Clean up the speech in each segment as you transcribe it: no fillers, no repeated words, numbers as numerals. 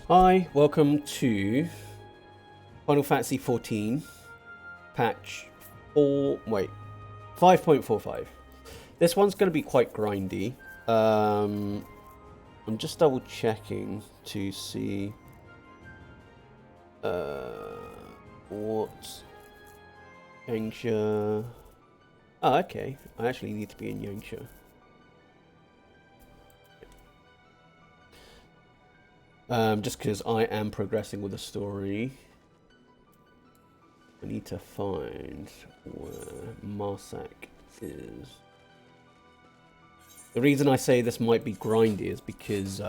Hi, welcome to Final Fantasy 14 patch 5.45. This one's going to be quite grindy. I'm just double checking to see what Yangsha. Oh, okay. I actually need to be in Yangsha. Just because I am progressing with the story. I need to find where Marsak is. The reason I say this might be grindy is because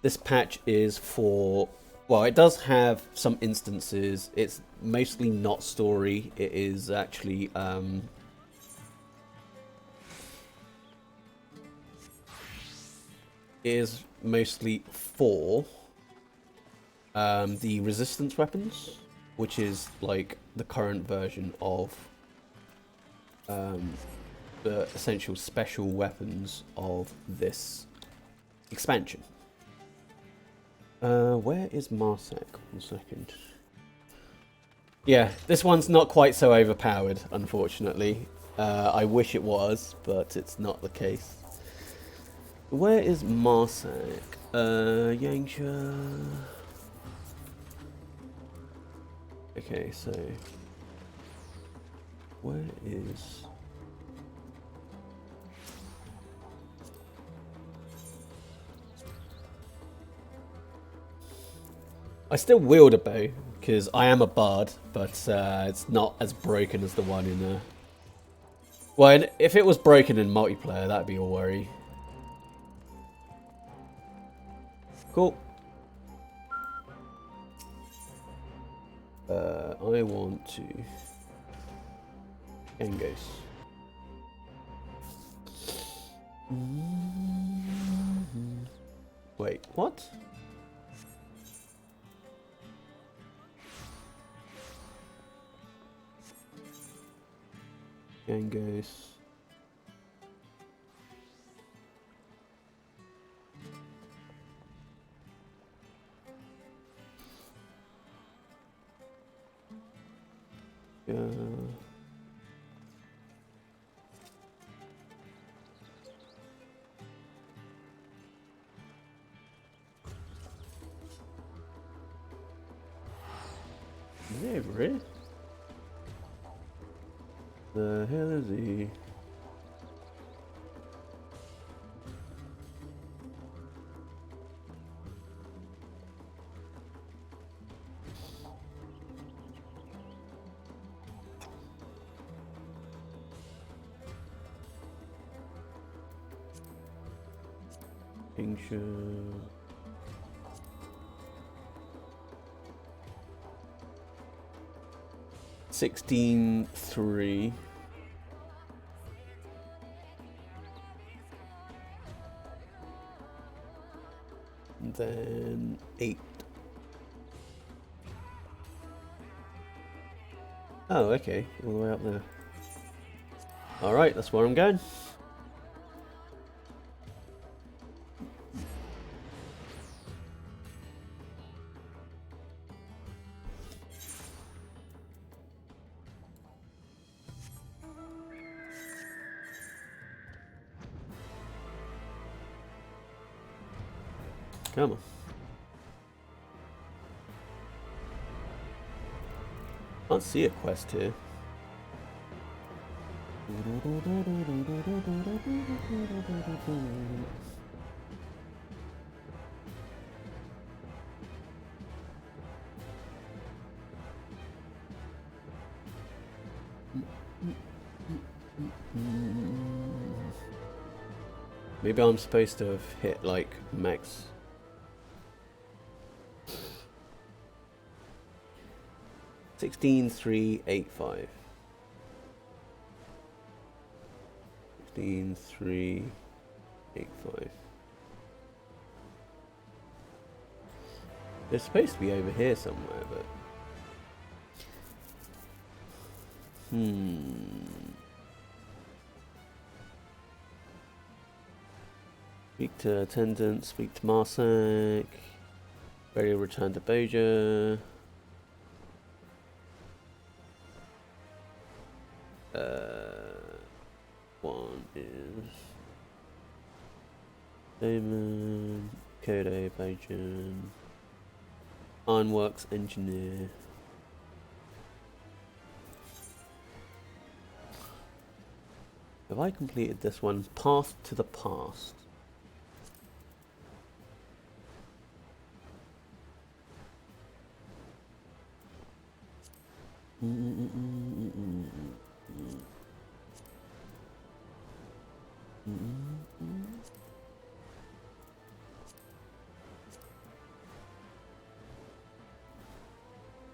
this patch is for... Well, it does have some instances. It's mostly not story. It is actually... is mostly for the resistance weapons, which is like the current version of the essential special weapons of this expansion. Where is Marsak? 1 second. Yeah, this one's not quite so overpowered, unfortunately. I wish it was, but it's not the case. Where is Marsak? Yangsha. Okay, so where is... I still wield a bow because I am a bard, but it's not as broken as the one in well, if it was broken in multiplayer, that'd be a worry. Cool. I want to... Engos. Wait, what? Engos. Yeah. Is he over here? The hell is he? Yangsha. 16-3. Then 8. Oh, okay. All the way up there. Alright, that's where I'm going. Come on. Can't see a quest here. Maybe I'm supposed to have hit like max. $16,385. 16,385. They're supposed to be over here somewhere, but Speak to attendant, speak to Marsac. Ready to return to Bozja. One is Damon, Kodo, Bozja, Ironworks engineer. Have I completed this one? Path to the past.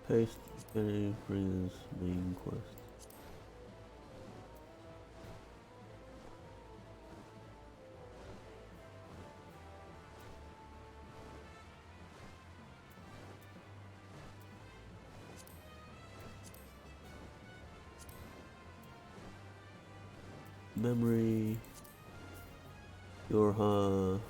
Post Shadowbringers main quest. Memory. Your Will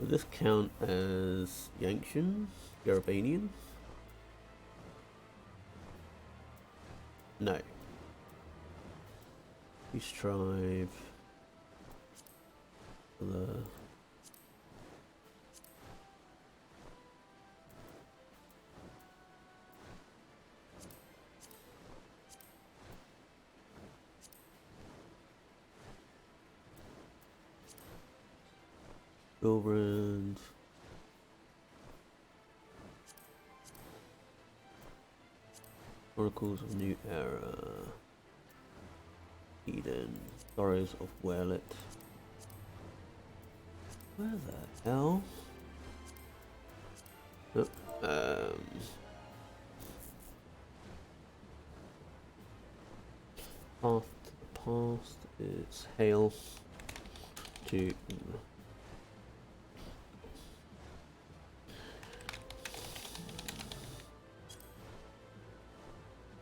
this count as Yankshians? Garabanians? No. We strive for the Gobrand. Oracles of New Era. Eden. Sorrows of Werlet. Where the hell? Oh, Path to the past is Hail to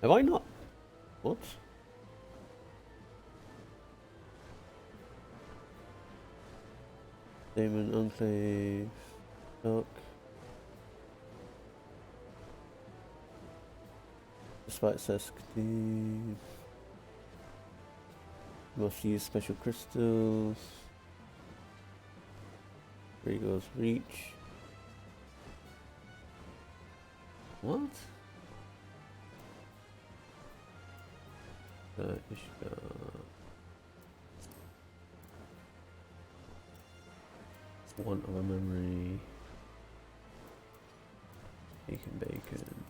Have I not? What? Damon Enclave. Dark. Despite Seskdeep. Must use special crystals. Regal's Reach. What? Ishka. One other memory. Bacon.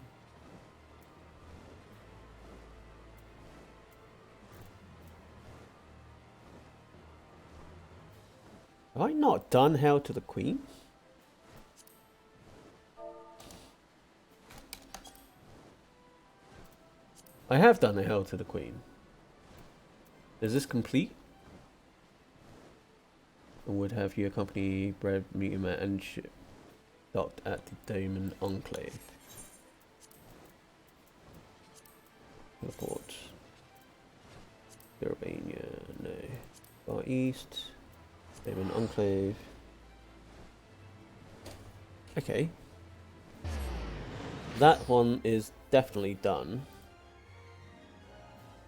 Have I not done Hail to the Queen? I have done a Hail to the Queen. Is this complete? I would have you accompany Bread, Medium, and ship docked at the Daemon Enclave. Report. Garabania, no. Far East. Daemon Enclave. Okay. That one is definitely done.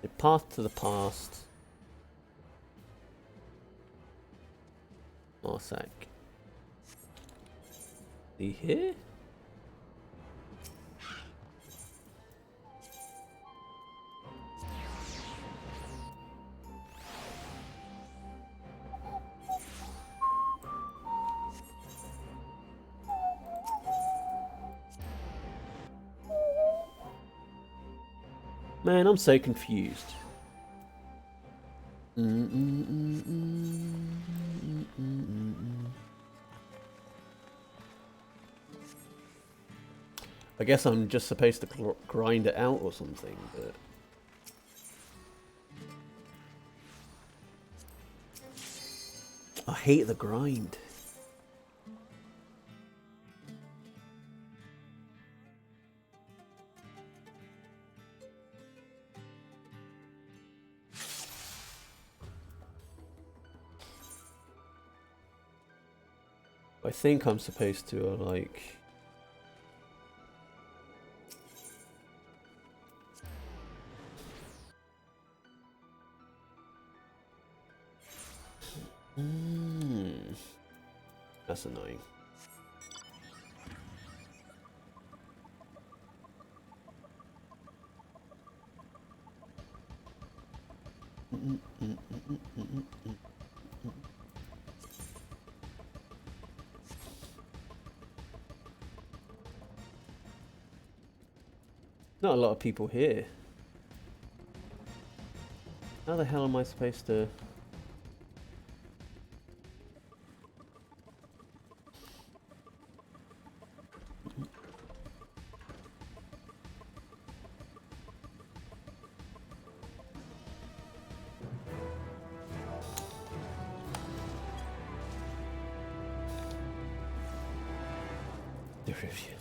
The Path to the Past. Marsac. Is he here? Man, I'm so confused. I guess I'm just supposed to grind it out or something, but... I hate the grind. I think I'm supposed to, like... That's annoying. Not a lot of people here. How the hell am I supposed to... The review.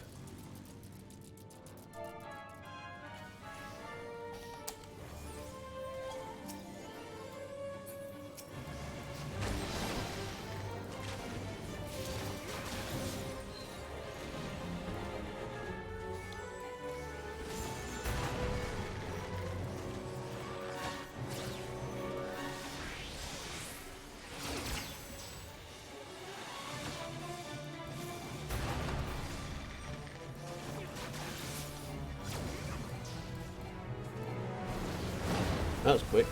That was quick.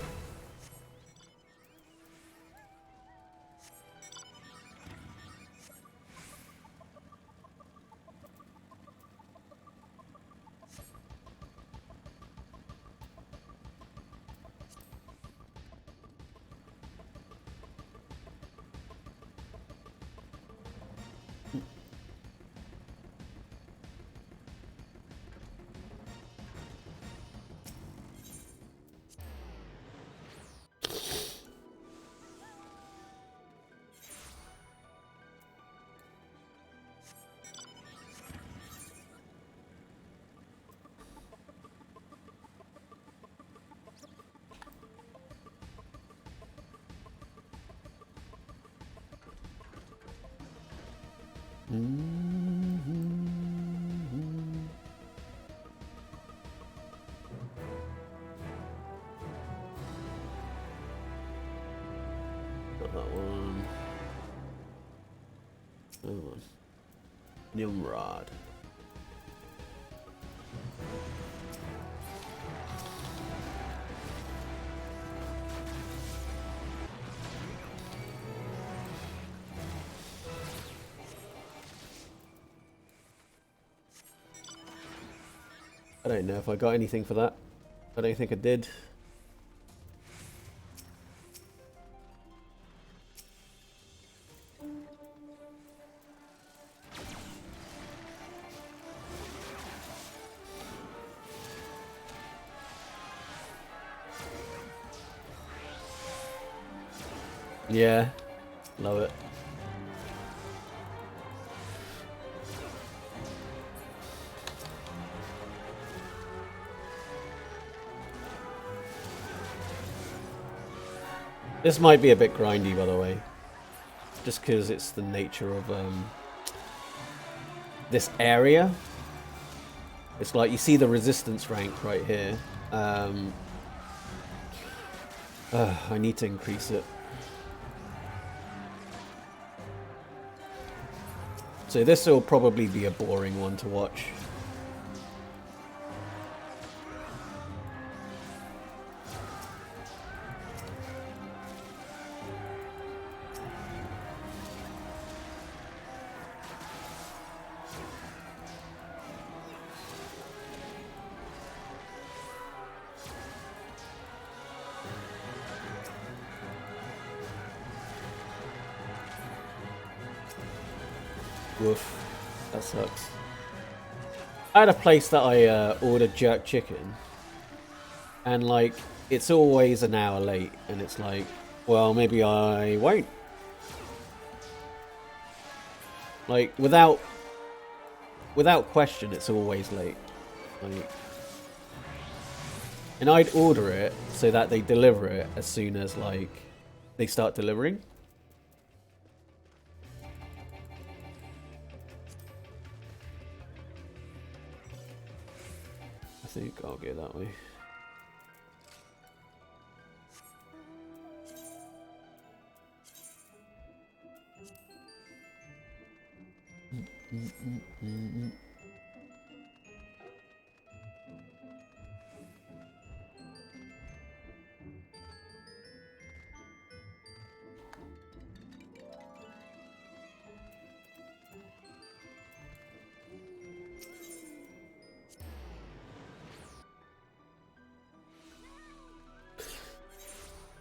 Got that one. Another one. Nimrod. I don't know if I got anything for that. I don't think I did. Yeah, love it. This might be a bit grindy, by the way, just because it's the nature of this area. It's like you see the resistance rank right here. I need to increase it. So this will probably be a boring one to watch. Woof. That sucks. I had a place that I ordered jerk chicken, and like it's always an hour late, and it's like, well, maybe I won't. Like without question, it's always late. Like, and I'd order it so that they deliver it as soon as like they start delivering. think I'll go that way.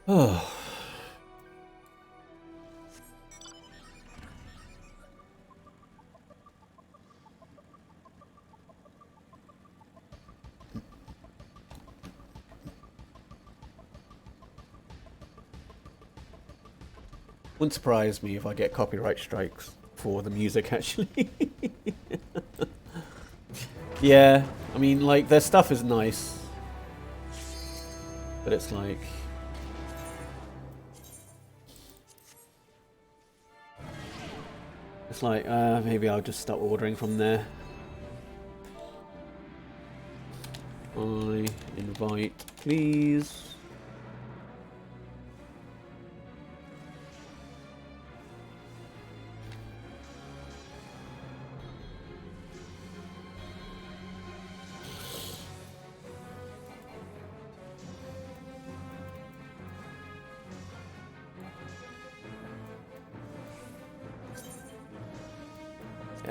Oh. Wouldn't surprise me if I get copyright strikes for the music, actually. Yeah, I mean, like, their stuff is nice. But it's like... It's like, maybe I'll just stop ordering from there. I invite, please.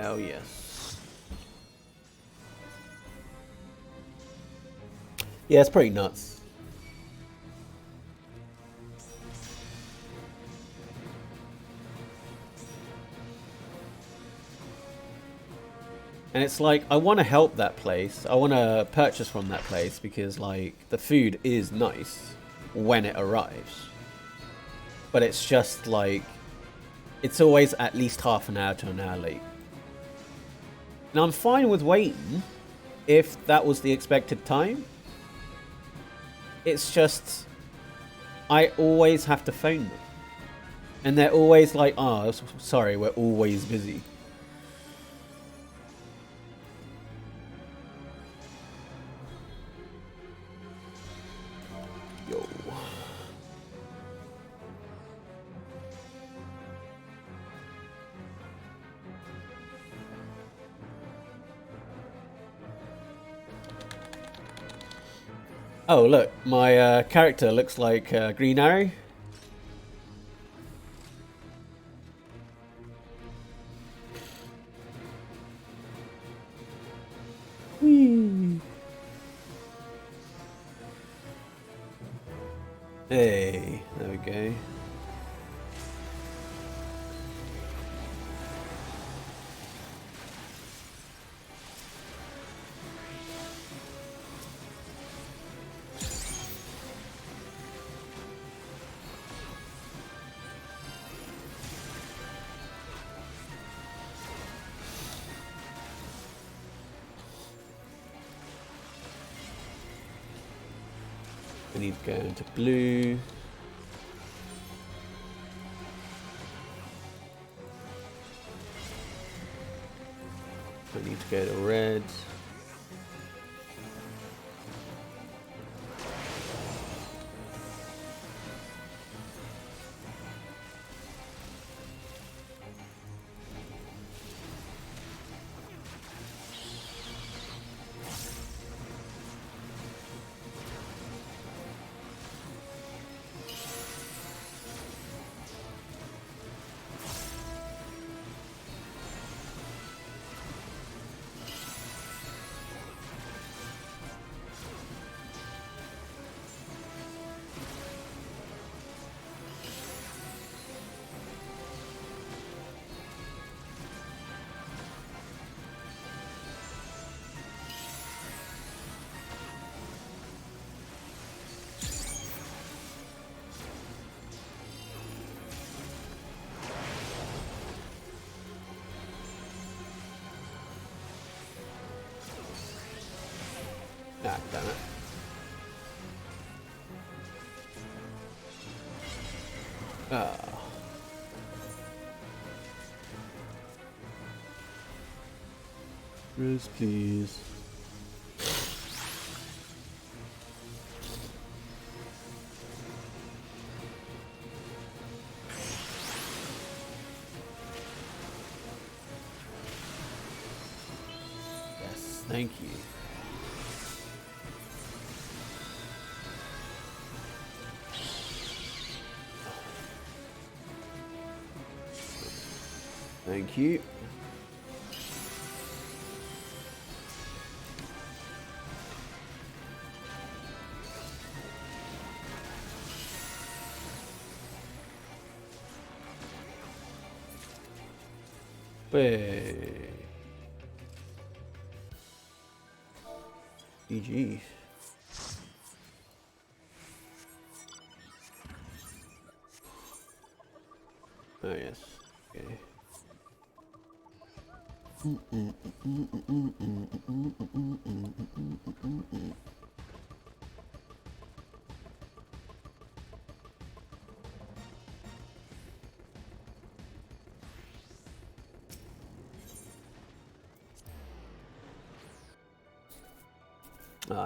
Oh yes. Yeah, it's pretty nuts. And it's like, I want to help that place. I want to purchase from that place because, like, the food is nice when it arrives. But it's just like, it's always at least half an hour to an hour late. Now, I'm fine with waiting if that was the expected time. It's just, I always have to phone them. And they're always like, oh, sorry, we're always busy. Yo. Oh, look, my character looks like Green Arrow. Whee. Hey, there we go. I need to go into blue. I need to go to red. Ah, damn it. Ah. Rose, please. Thank you. Thank you. Hey. GG. Oh yes. Okay.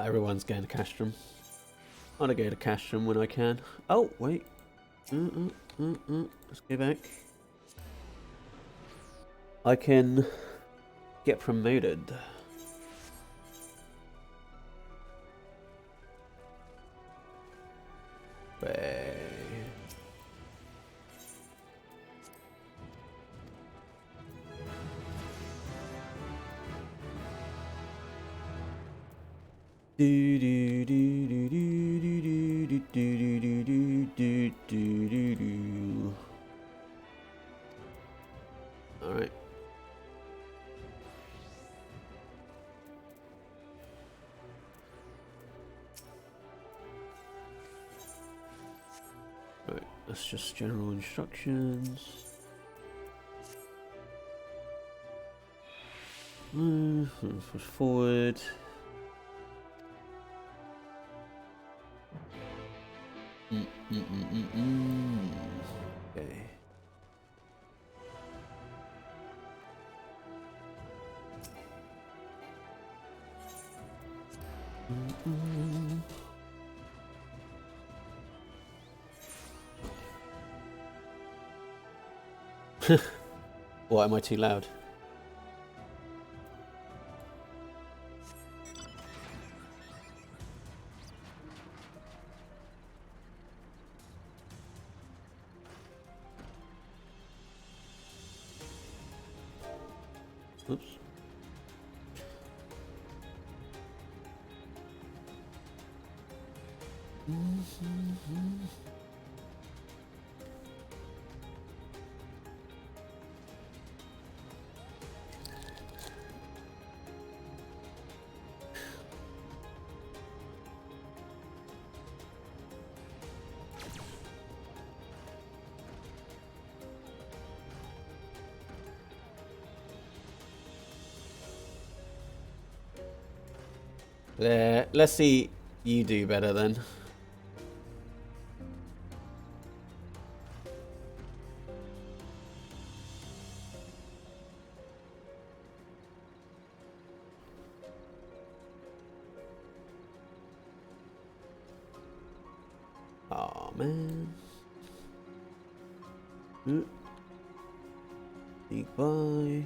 Everyone's going to Castrum. I want to go to Castrum when I can. Oh, wait. Let's go back. I can get promoted. All right. Right, that's just general instructions. Push forward. Okay. What, am I too loud? Oops. There. Let's see you do better then. Oh man. Goodbye.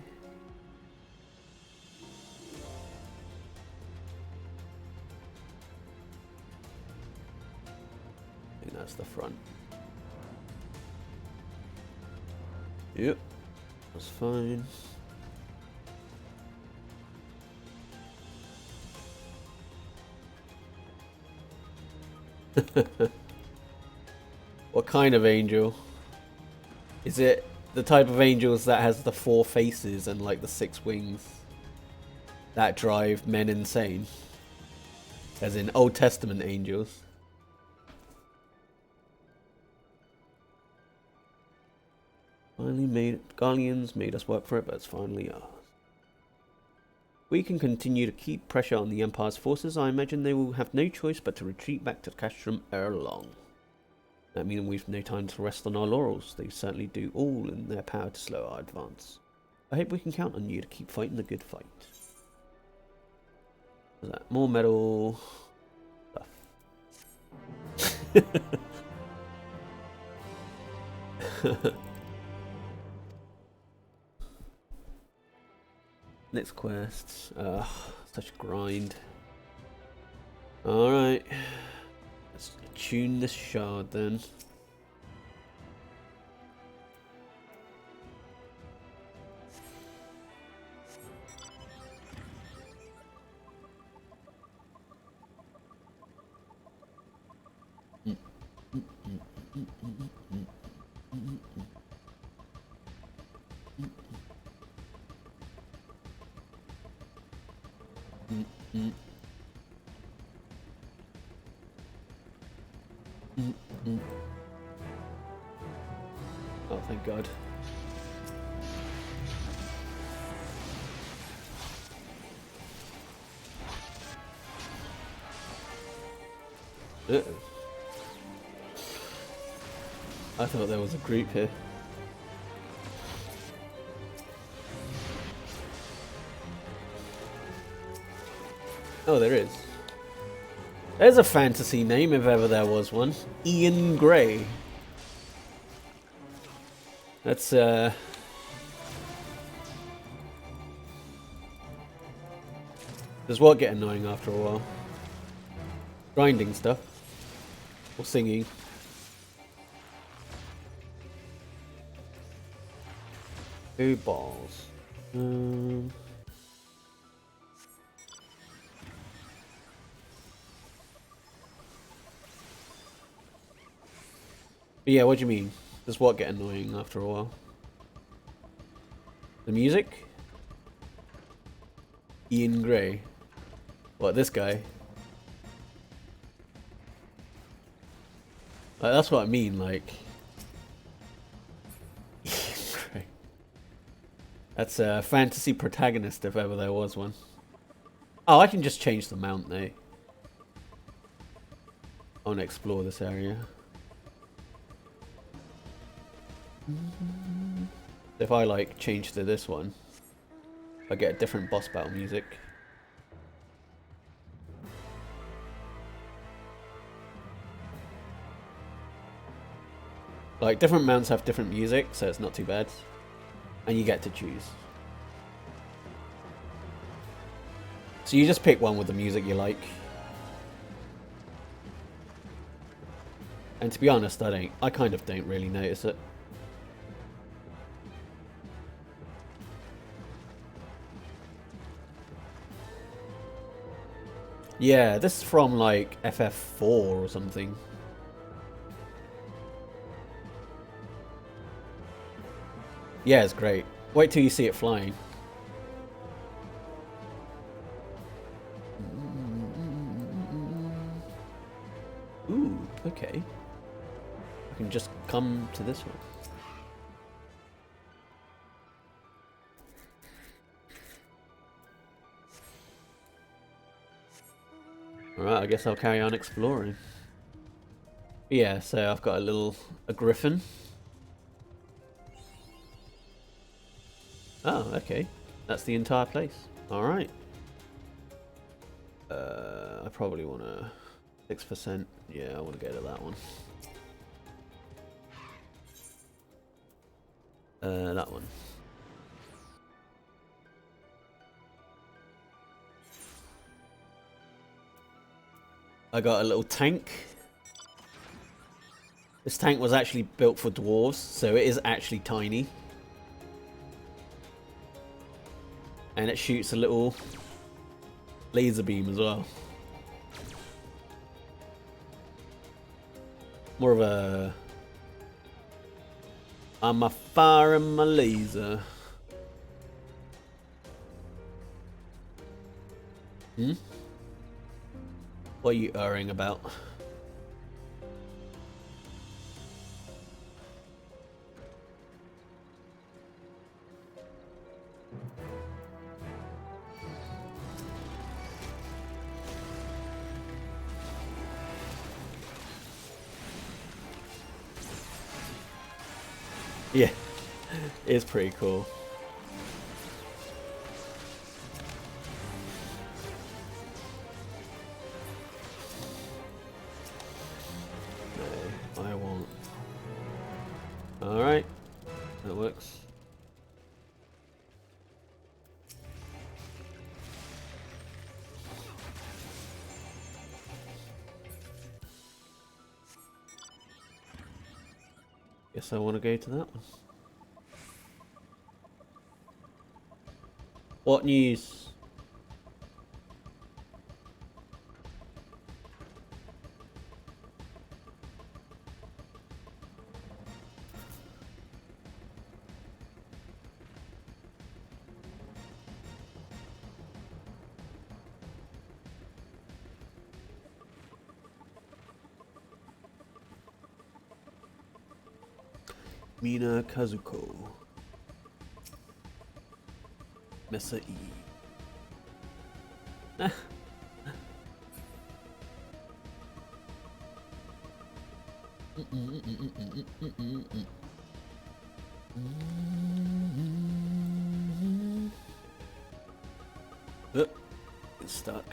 I think that's the front. Yep. That's fine. What kind of angel? Is it the type of angels that has the 4 faces and like the 6 wings that drive men insane? As in Old Testament angels. Finally made Guardians made us work for it, but it's finally ours. We can continue to keep pressure on the Empire's forces. I imagine they will have no choice but to retreat back to Castrum ere long. That means we've no time to rest on our laurels. They certainly do all in their power to slow our advance. I hope we can count on you to keep fighting the good fight. What's that? More metal stuff. Next quests. such a grind. Alright. Let's tune this shard then. Oh, thank God. Uh-oh. I thought there was a group here. Oh, there is. There's a fantasy name if ever there was one. Ian Gray. That's Does what get annoying after a while? Grinding stuff. Or singing. Two balls. But yeah, what do you mean? Does what get annoying after a while? The music? Ian Gray. What, this guy? Like, that's what I mean, like... Ian Gray. That's a fantasy protagonist if ever there was one. Oh, I can just change the mount though. I want to explore this area. If I like change to this one, I get a different boss battle music. Like different mounts have different music, so it's not too bad. And you get to choose. So you just pick one with the music you like. And to be honest, I kind of don't really notice it. Yeah, this is from like FF4 or something. Yeah, it's great. Wait till you see it flying. Ooh, okay. I can just come to this one. Alright, I guess I'll carry on exploring. Yeah, so I've got a griffin. Oh, okay. That's the entire place. Alright. I probably want to... 6%. Yeah, I want to go to that one. That one. I got a little tank. This tank was actually built for dwarves, so it is actually tiny. And it shoots a little laser beam as well. More of a... I'm a firing my laser. Hmm? What are you erring about? Yeah, it's pretty cool. No, I won't. Alright, that works. Guess I want to go to that one. What news? Mina Kazuko. Mesa E. It's stuck.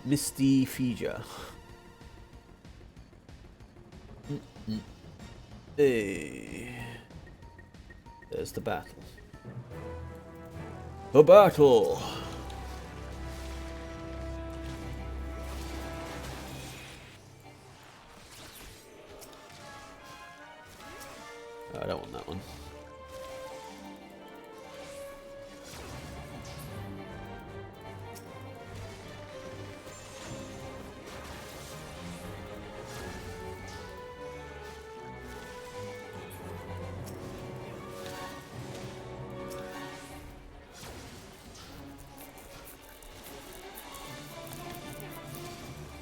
Misty Fija. Hey. There's the battle. The battle! Oh, I don't want that one.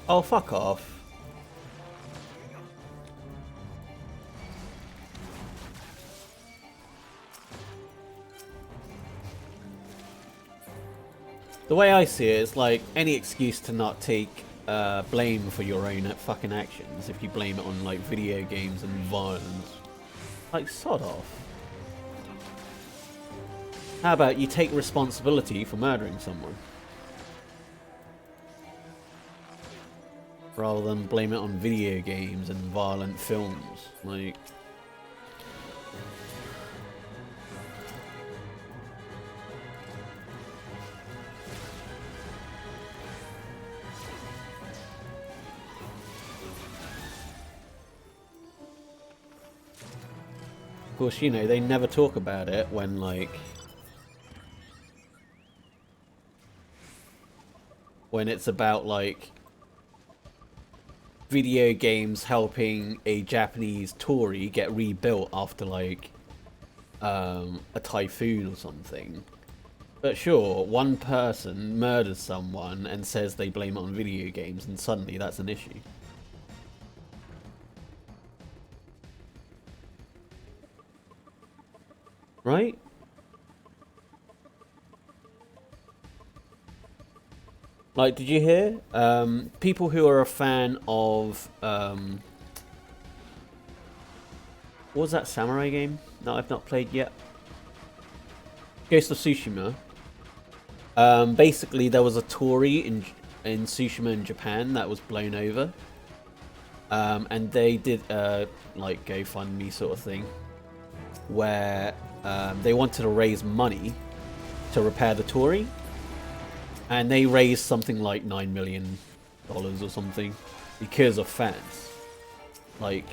Oh, fuck off. The way I see it is like any excuse to not take blame for your own fucking actions. If you blame it on like video games and violence, like sod off. How about you take responsibility for murdering someone? Rather than blame it on video games and violent films. Like, of course, you know, they never talk about it when, like, when it's about, like, video games helping a Japanese torii get rebuilt after, like, a typhoon or something. But sure, one person murders someone and says they blame it on video games, and suddenly that's an issue. Right? Like, did you hear? People who are a fan of, what was that samurai game that I've not played yet? Ghost of Tsushima. Basically, there was a torii in Tsushima in Japan that was blown over. And they did, like, GoFundMe sort of thing, where they wanted to raise money to repair the torii. And they raised something like $9 million or something because of fans. Like,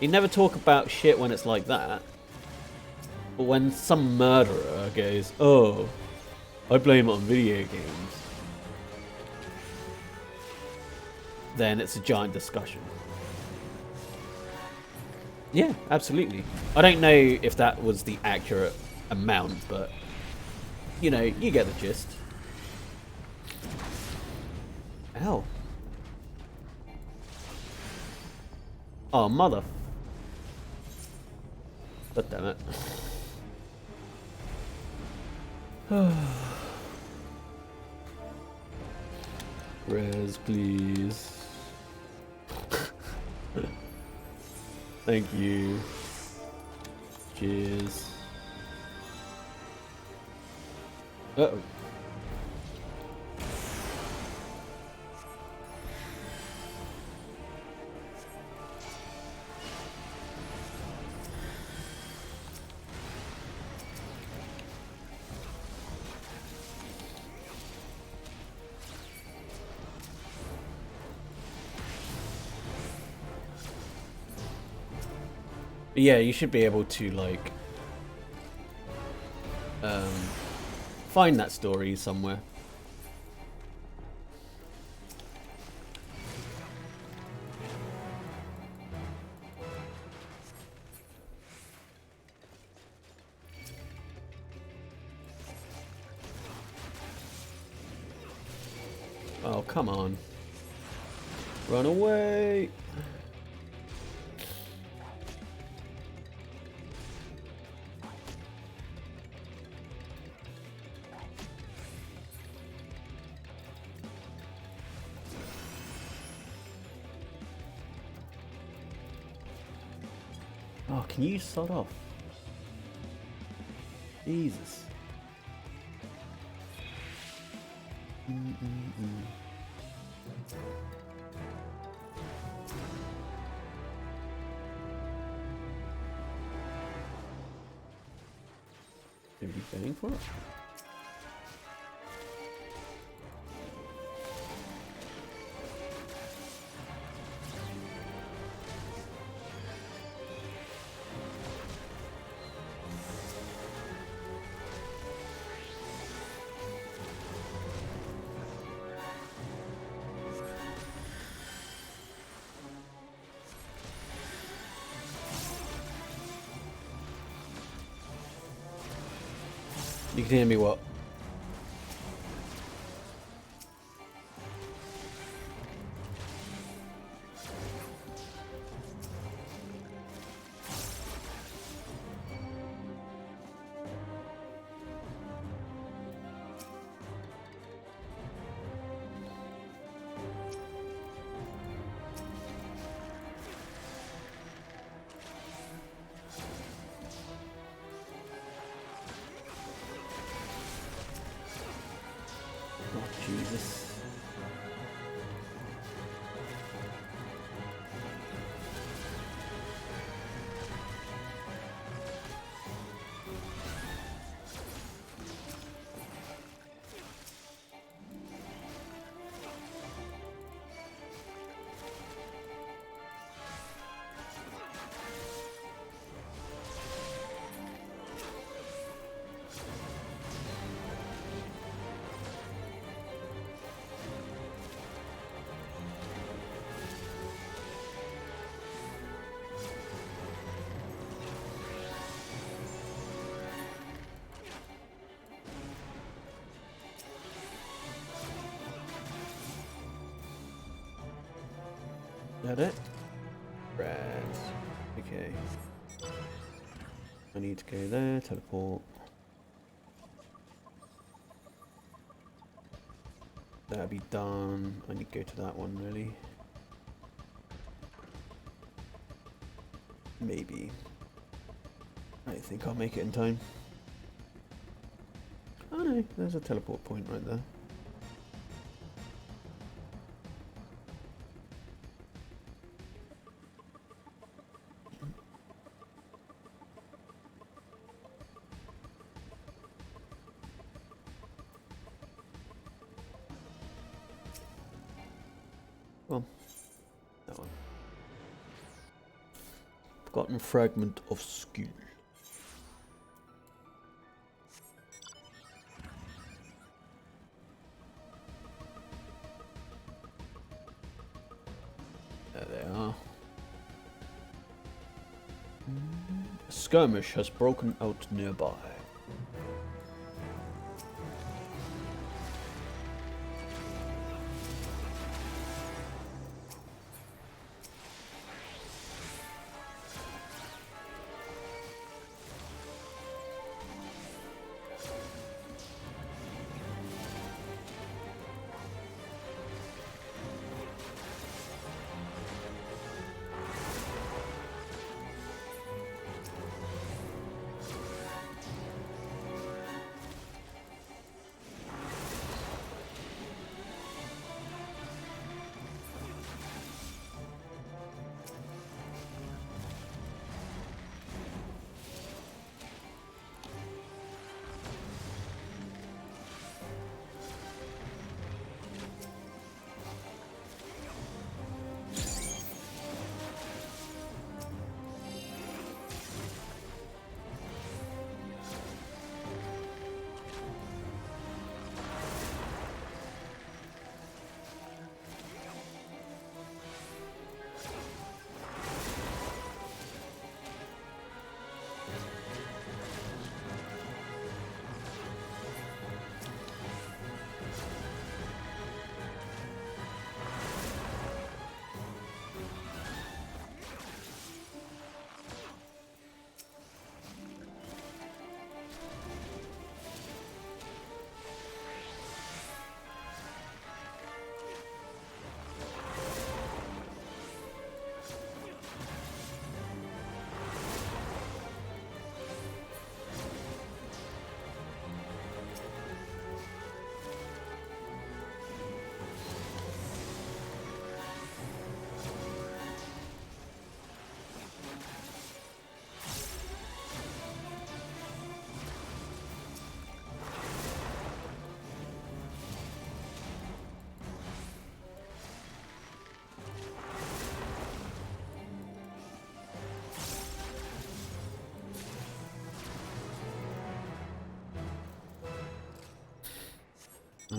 you never talk about shit when it's like that. But when some murderer goes, oh, I blame it on video games, then it's a giant discussion. Yeah, absolutely. I don't know if that was the accurate amount, but, you know, you get the gist. Ow. Oh, mother. God damn it. Res, please. Thank you. Cheers. Uh-oh. Yeah, you should be able to like find that story somewhere. Oh, come on. Run away! Oh, can you sod off? Jesus. Are you paying for it? You can hear me what? Oh, Jesus. That it? Right. Okay. I need to go there, teleport. That'll be done. I need to go to that one, really. Maybe. I don't think I'll make it in time. Oh no, there's a teleport point right there. Well, that one. Forgotten fragment of skill. There they are. A skirmish has broken out nearby.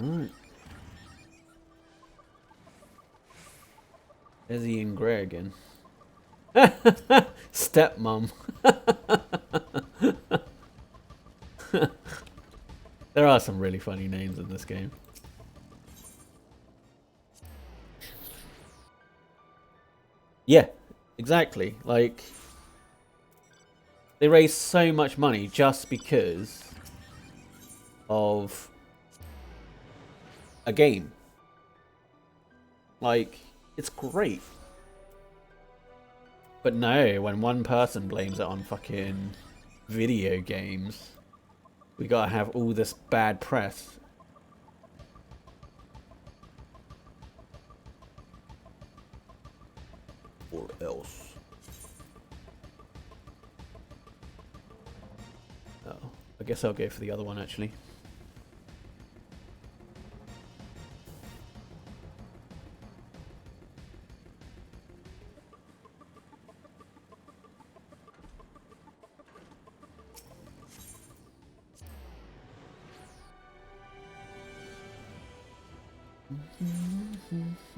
Alright. There's Ian Gray again. Stepmom. There are some really funny names in this game. Yeah, exactly. Like, they raise so much money just because of a game. Like, it's great. But no, when one person blames it on fucking video games, we gotta have all this bad press. Or else. Oh, I guess I'll go for the other one actually.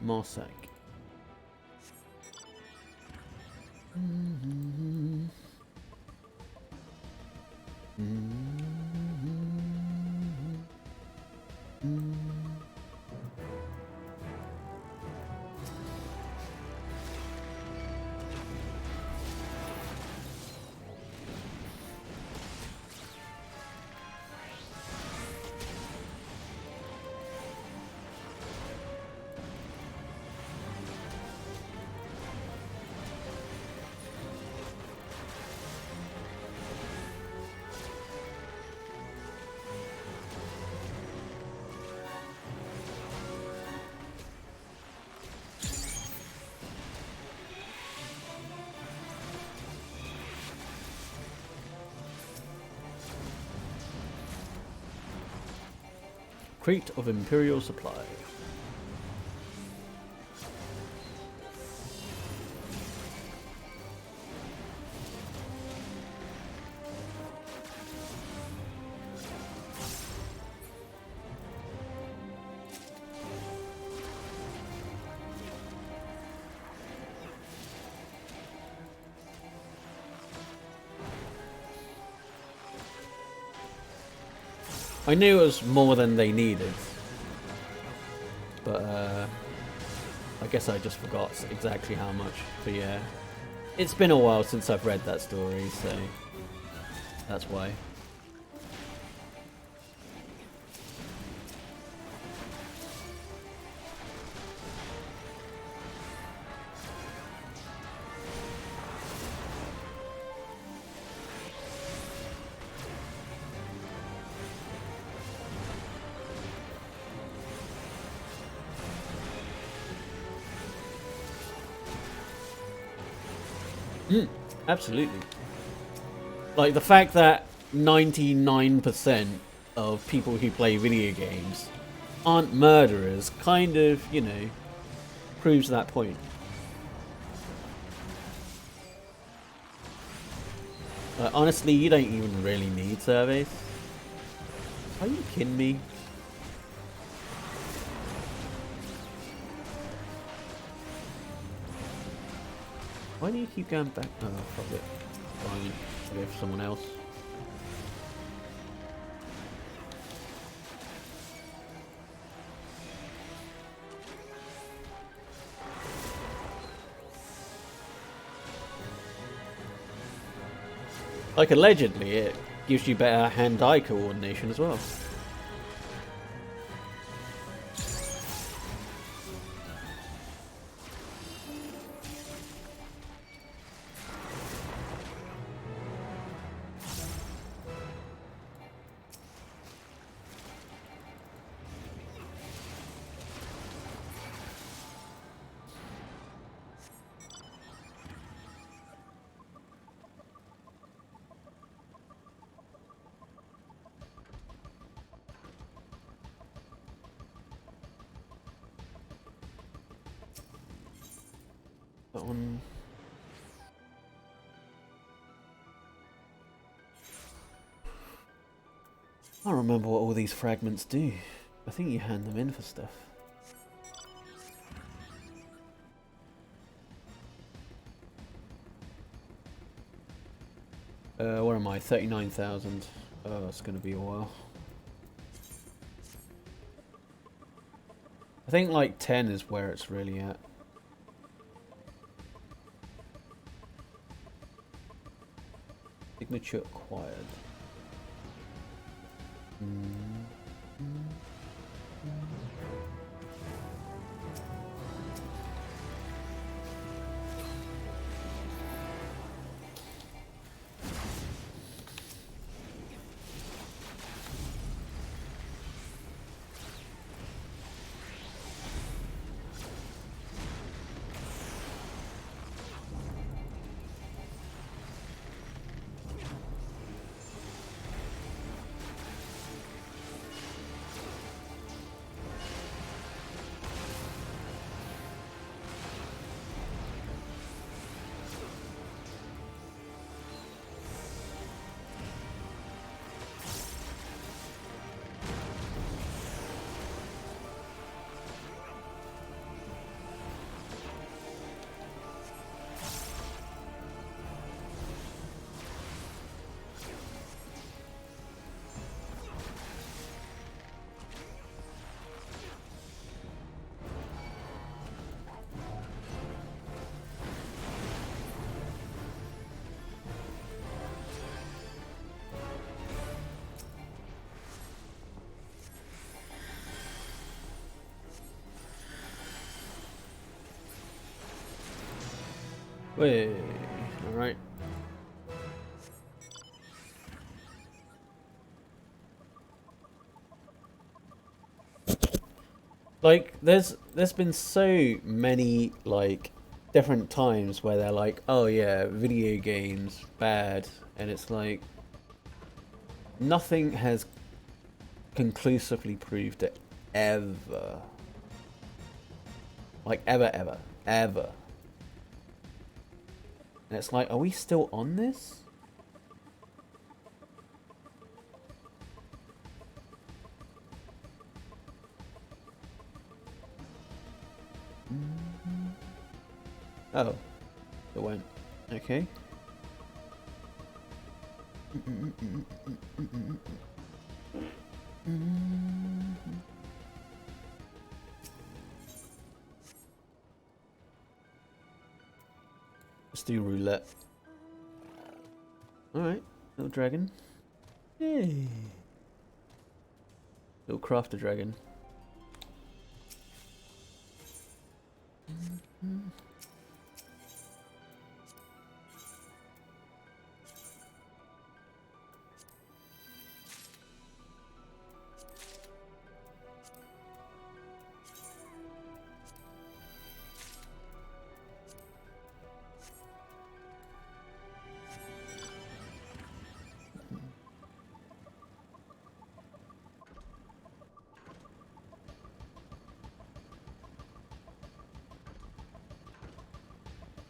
Marsac. Crate of Imperial Supply. I knew it was more than they needed, but I guess I just forgot exactly how much. But yeah, it's been a while since I've read that story, so that's why. Absolutely. Like, the fact that 99% of people who play video games aren't murderers kind of, you know, proves that point. Honestly, you don't even really need surveys. Are you kidding me? Why do you keep going back? Oh, fuck it. Fine. I'll go for someone else. Like, allegedly, it gives you better hand-eye coordination as well. That one. I don't remember what all these fragments do. I think you hand them in for stuff. What am I? 39,000. Oh, it's going to be a while. I think like 10 is where it's really at. Signature acquired. Wait, alright. Like, there's been so many, like, different times where they're like, oh yeah, video games, bad, and it's like, nothing has conclusively proved it ever. Like, ever. And it's like, are we still on this? Oh, it went. Okay. Let's do roulette. Alright, little dragon. Yay. Little crafter dragon.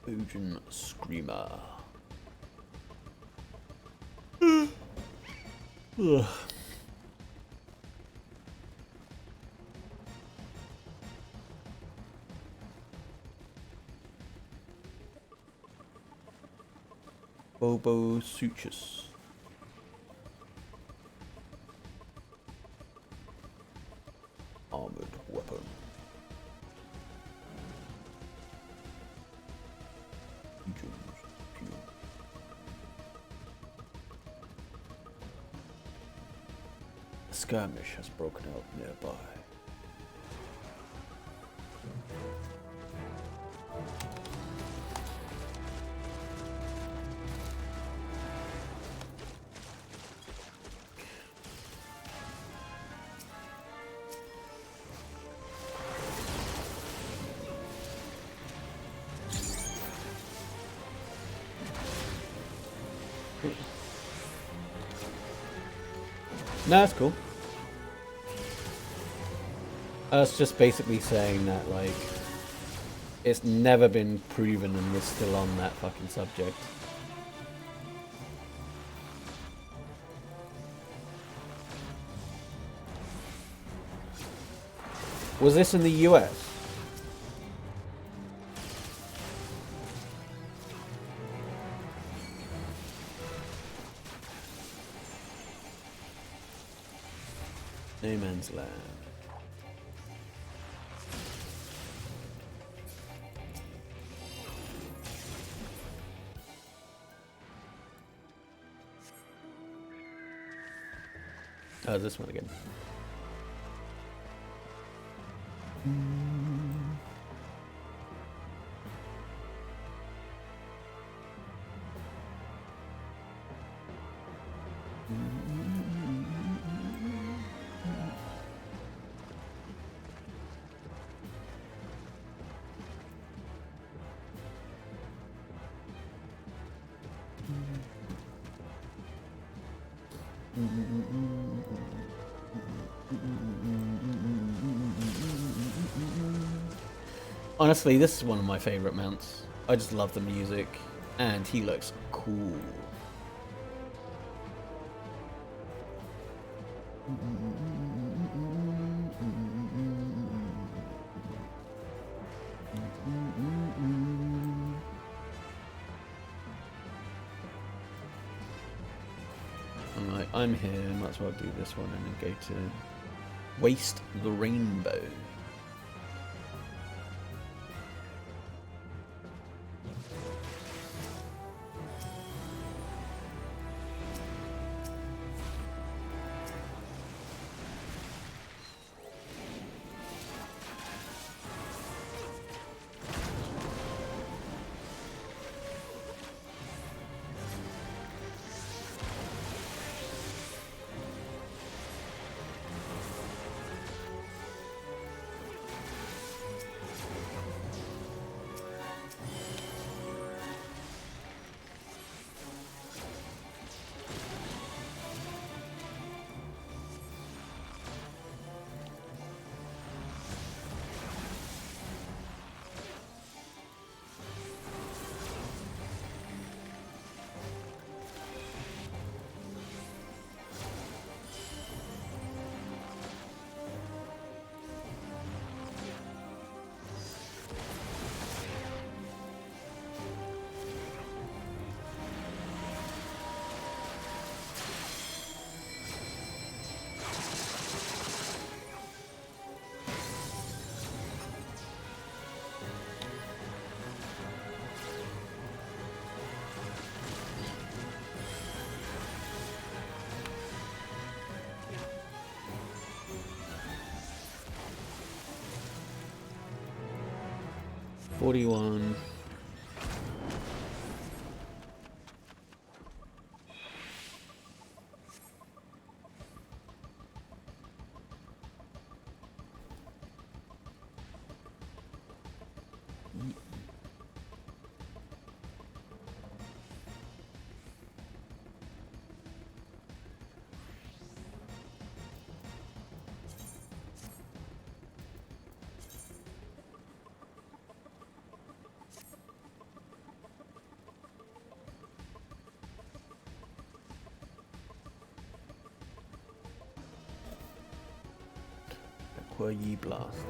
Bozja Screamer. Bobo Sutures. Armored weapon. A skirmish has broken out nearby. No, that's cool. It's just basically saying that, like, it's never been proven and we're still on that fucking subject. Was this in the US? No Man's Land. Oh, this one again. Honestly, this is one of my favorite mounts. I just love the music, and he looks cool. Alright, I'm here, might as well do this one and then go to Waste the Rainbow. $41. Were ye blast?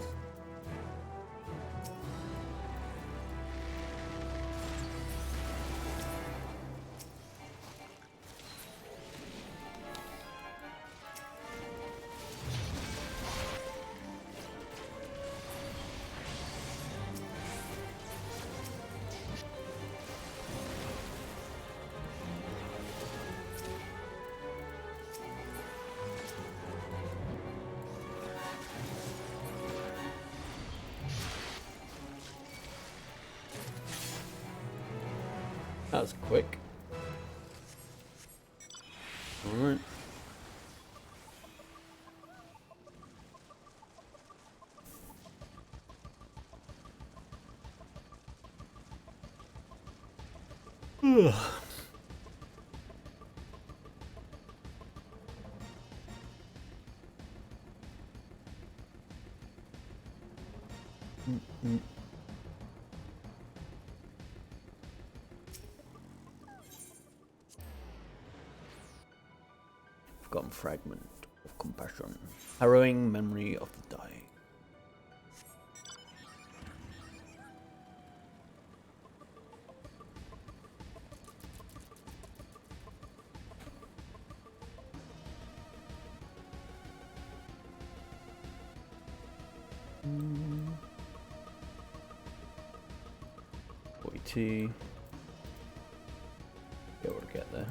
That was quick. Alright. Forgotten fragment of compassion. Harrowing memory of the dying. 42. Be able to get there.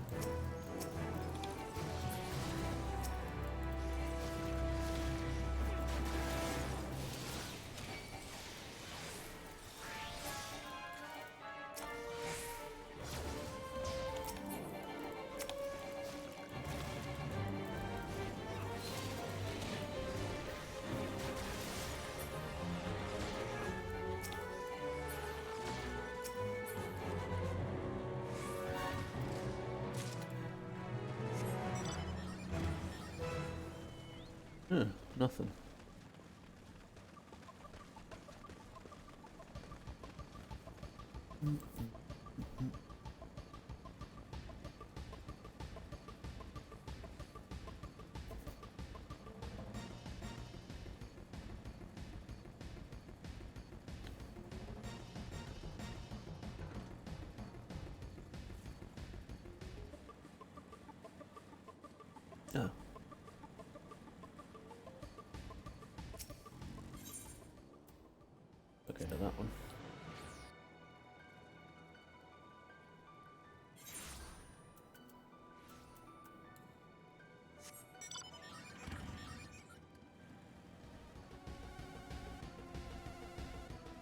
Nothing. Oh. Okay, to that one.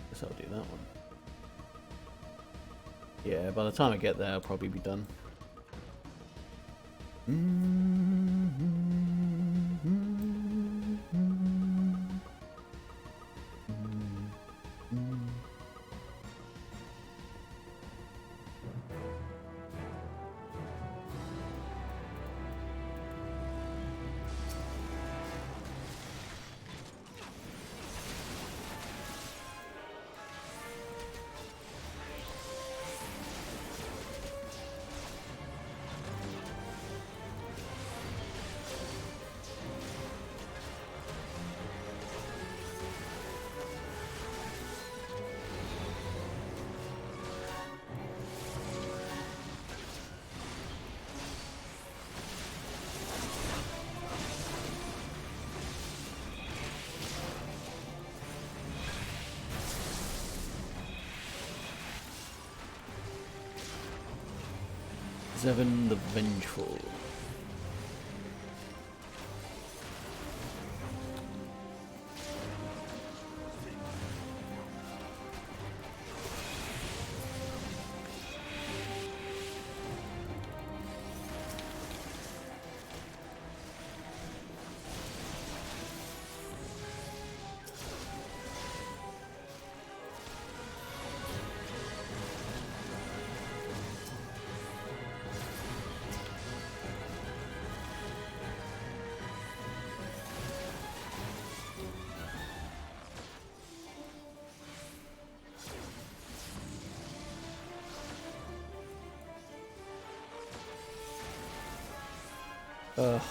Guess I'll do that one. Yeah, by the time I get there, I'll probably be done. XIV the Vengeful.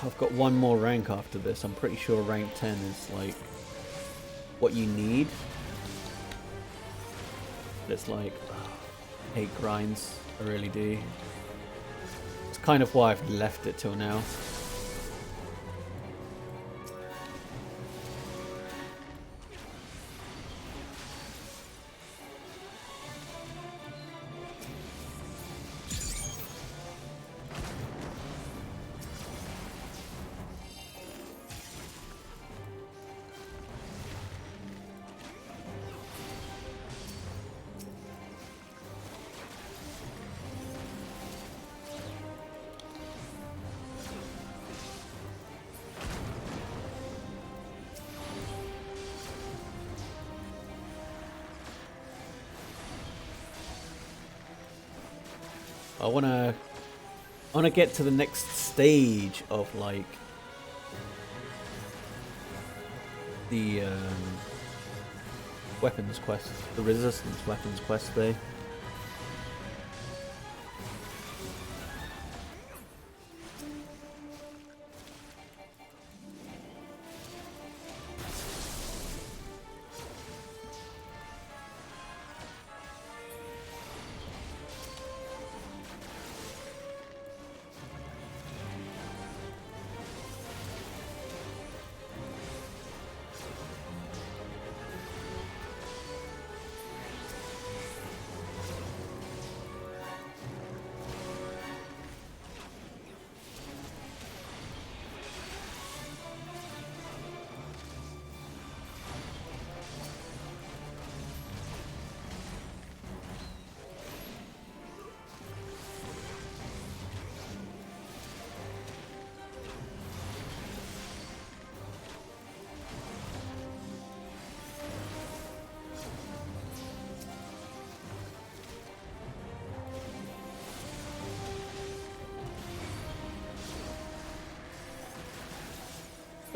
I've got one more rank after this. I'm pretty sure rank 10 is like what you need. But it's like, I hate grinds, I really do. It's kind of why I've left it till now. I wanna get to the next stage of like the weapons quest, the resistance weapons quest there.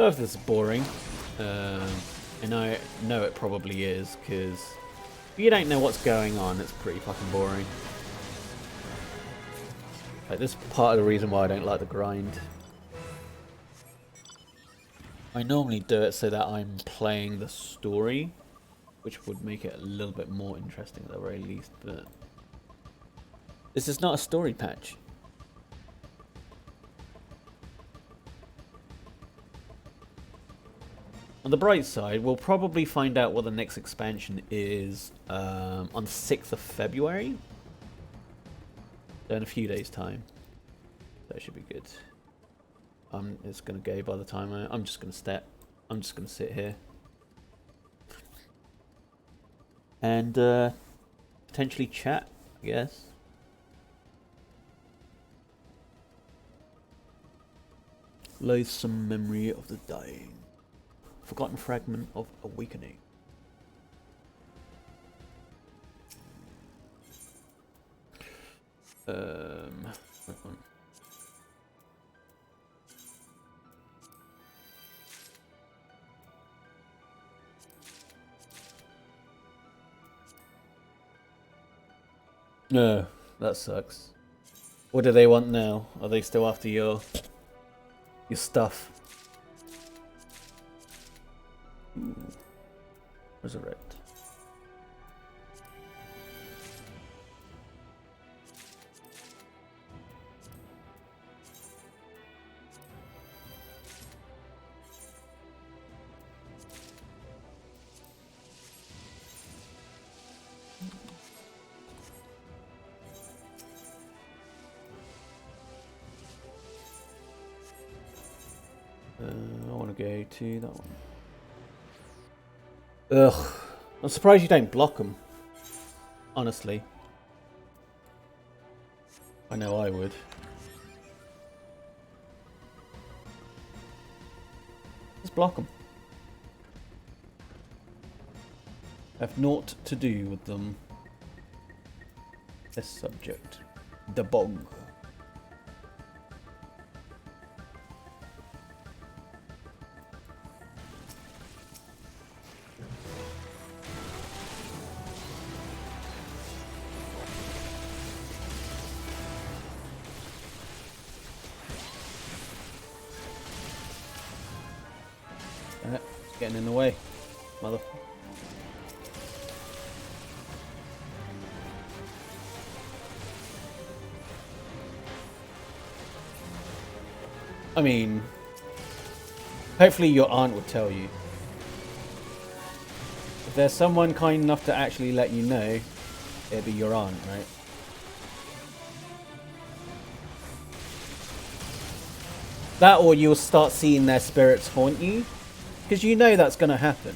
So if this is boring, and I know it probably is, because if you don't know what's going on, it's pretty fucking boring. Like, this is part of the reason why I don't like the grind. I normally do it so that I'm playing the story, which would make it a little bit more interesting at the very least, but this is not a story patch. On the bright side, we'll probably find out what the next expansion is on the 6th of February. So in a few days' time. That should be good. It's going to go by the time I'm just going to sit here. And potentially chat, I guess. Loathsome memory of the dying. Forgotten fragment of awakening. No, that sucks. What do they want now? Are they still after your stuff? Ooh. Resurrect. I want to go to that one. Ugh. I'm surprised you don't block them. Honestly. I know I would. Just block them. Have naught to do with them. This subject. The bog. Getting in the way, mother. I mean, hopefully your aunt would tell you. If there's someone kind enough to actually let you know, it'd be your aunt, right? That, or you'll start seeing their spirits haunt you. Because you know that's going to happen.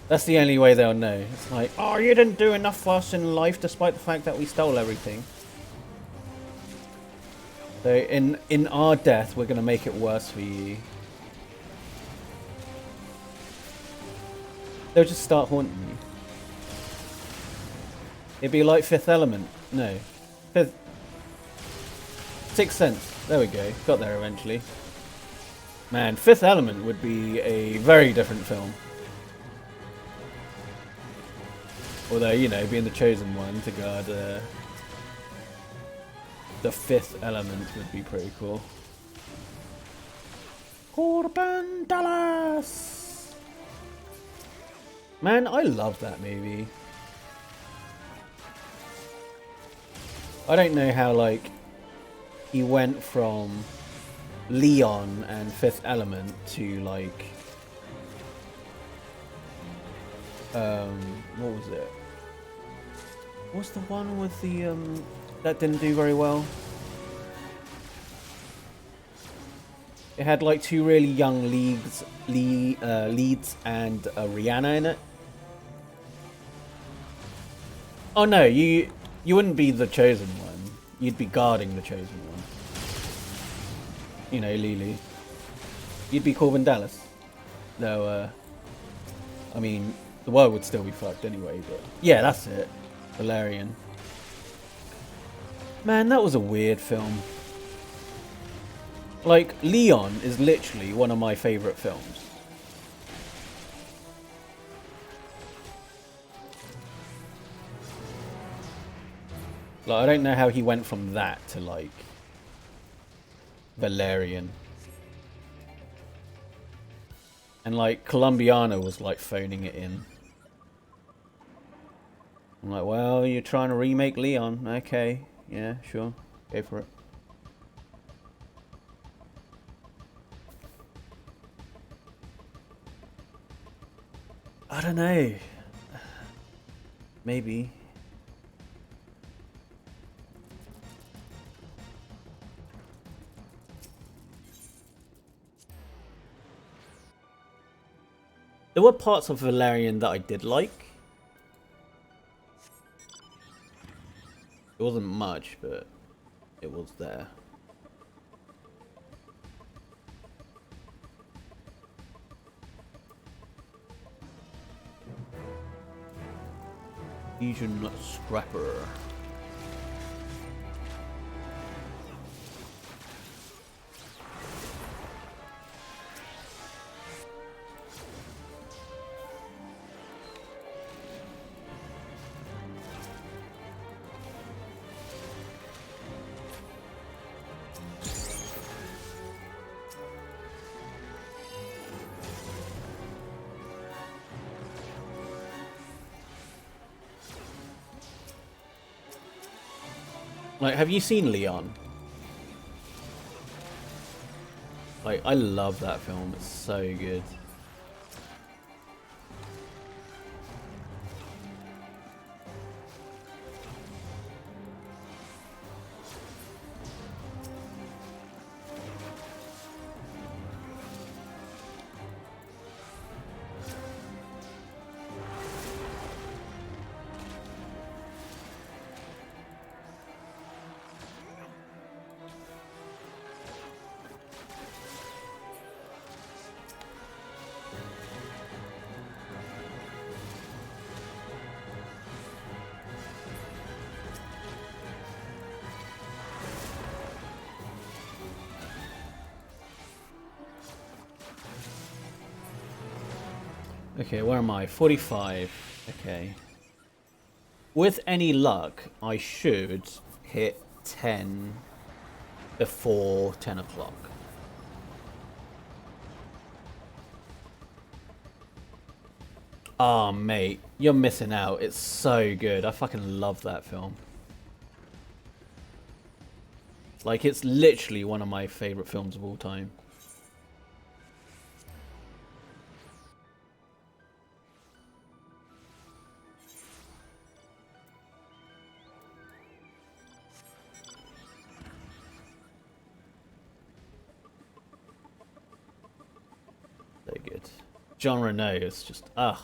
That's the only way they'll know. It's like, oh, you didn't do enough for us in life despite the fact that we stole everything. So in our death, we're going to make it worse for you. They'll just start haunting you. It'd be like Fifth Element. No. Sixth Sense. There we go. Got there eventually. Man, Fifth Element would be a very different film. Although, you know, being the chosen one to guard the fifth element would be pretty cool. Corbin Dallas! Man, I love that movie. I don't know how, like, he went from Leon and Fifth Element to, like, what was it? What's the one with the that didn't do very well? It had like two really young leads and Rihanna in it. Oh no, you wouldn't be the chosen one. You'd be guarding the chosen one. You know, Lily. You'd be Corbin Dallas. No, I mean, the world would still be fucked anyway, but yeah, that's it. Valerian. Man, that was a weird film. Like, Leon is literally one of my favourite films. Like, I don't know how he went from that to, like, Valerian. And, like, Colombiana was, like, phoning it in. I'm like, well, you're trying to remake Leon. Okay, yeah, sure. Go for it. I don't know. Maybe. There were parts of Valerian that I did like. It wasn't much, but it was there. Fusion Scrapper. Like, have you seen Leon? Like, I love that film. It's so good. Okay, where am I? 45. Okay. With any luck, I should hit 10 before 10 o'clock. Oh, mate, you're missing out. It's so good. I fucking love that film. Like, it's literally one of my favorite films of all time. So good. Jean Reno is just, ugh.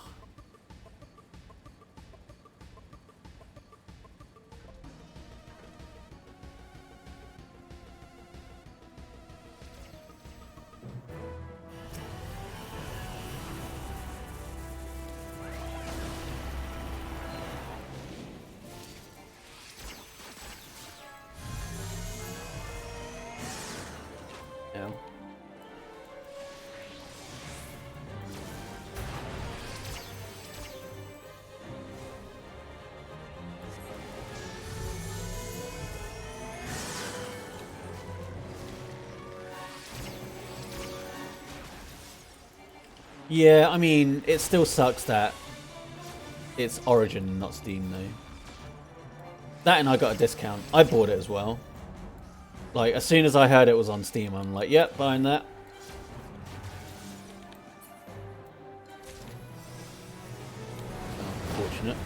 Yeah, I mean, it still sucks that it's Origin, not Steam, though. That and I got a discount. I bought it as well. Like, as soon as I heard it was on Steam, I'm like, yep, buying that. Unfortunate.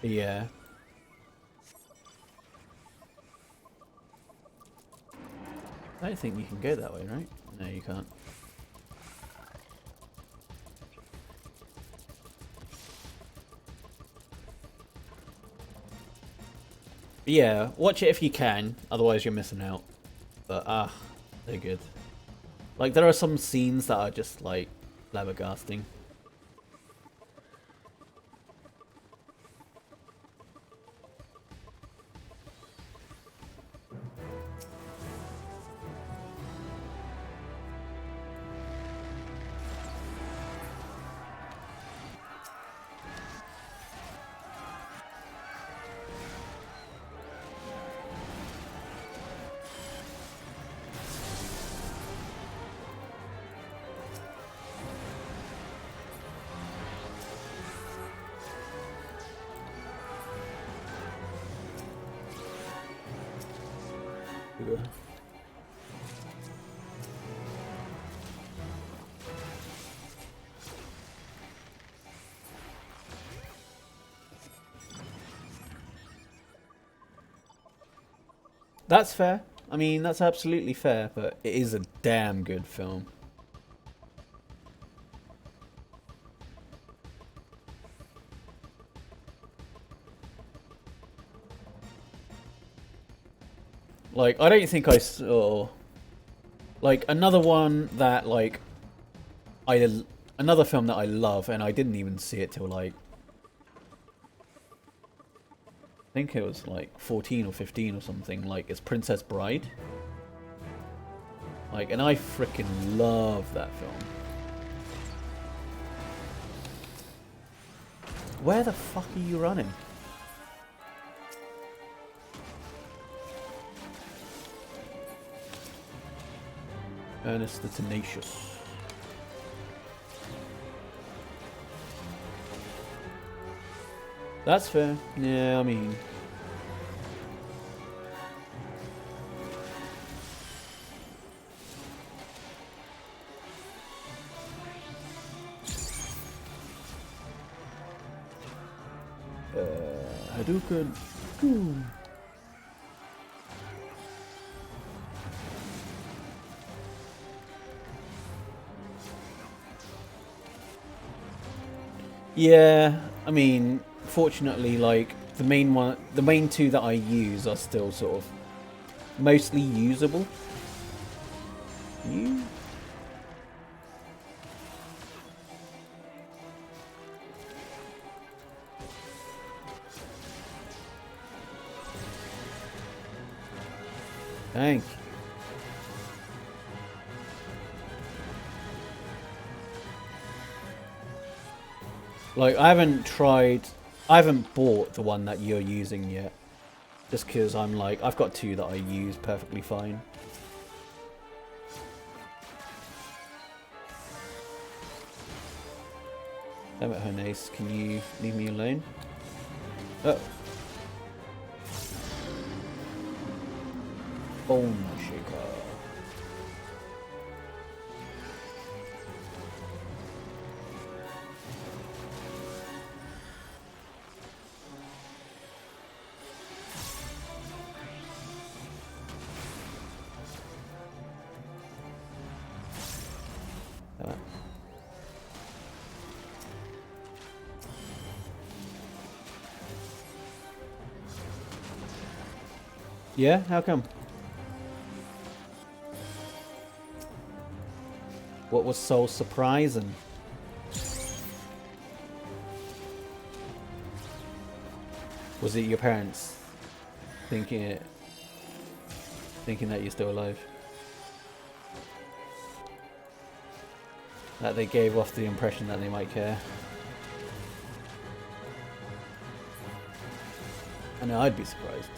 Yeah. I don't think you can go that way, right? No, you can't. But yeah, watch it if you can, otherwise you're missing out. But they're good. Like, there are some scenes that are just like flabbergasting. That's fair. I mean, that's absolutely fair, but it is a damn good film. Like, I don't think I saw... Like, another one that, like... Another film that I love, and I didn't even see it till, like... I think it was, like, 14 or 15 or something. Like, it's Princess Bride. Like, and I freaking love that film. Where the fuck are you running? Ernest the Tenacious. That's fair. Yeah, I mean... Hadouken. Ooh. Yeah, I mean, fortunately, like the main two that I use are still sort of mostly usable. You? Thank you. Like, I haven't bought the one that you're using yet. Just because I'm like, I've got two that I use perfectly fine. Damn it, Hernace, can you leave me alone? Oh. Bone shaker. Yeah, how come? What was so surprising? Was it your parents thinking that you're still alive? That they gave off the impression that they might care? I know, I'd be surprised.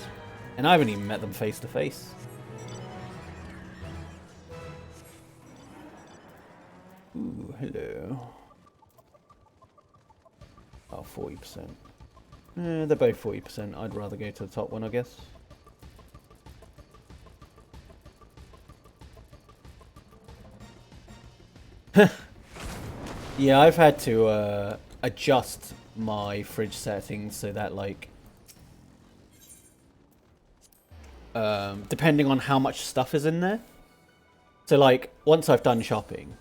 And I haven't even met them face to face. Ooh, hello. Oh, 40%. They're both 40%. I'd rather go to the top one, I guess. Yeah, I've had to adjust my fridge settings so that, like, depending on how much stuff is in there. So, like, once I've done shopping,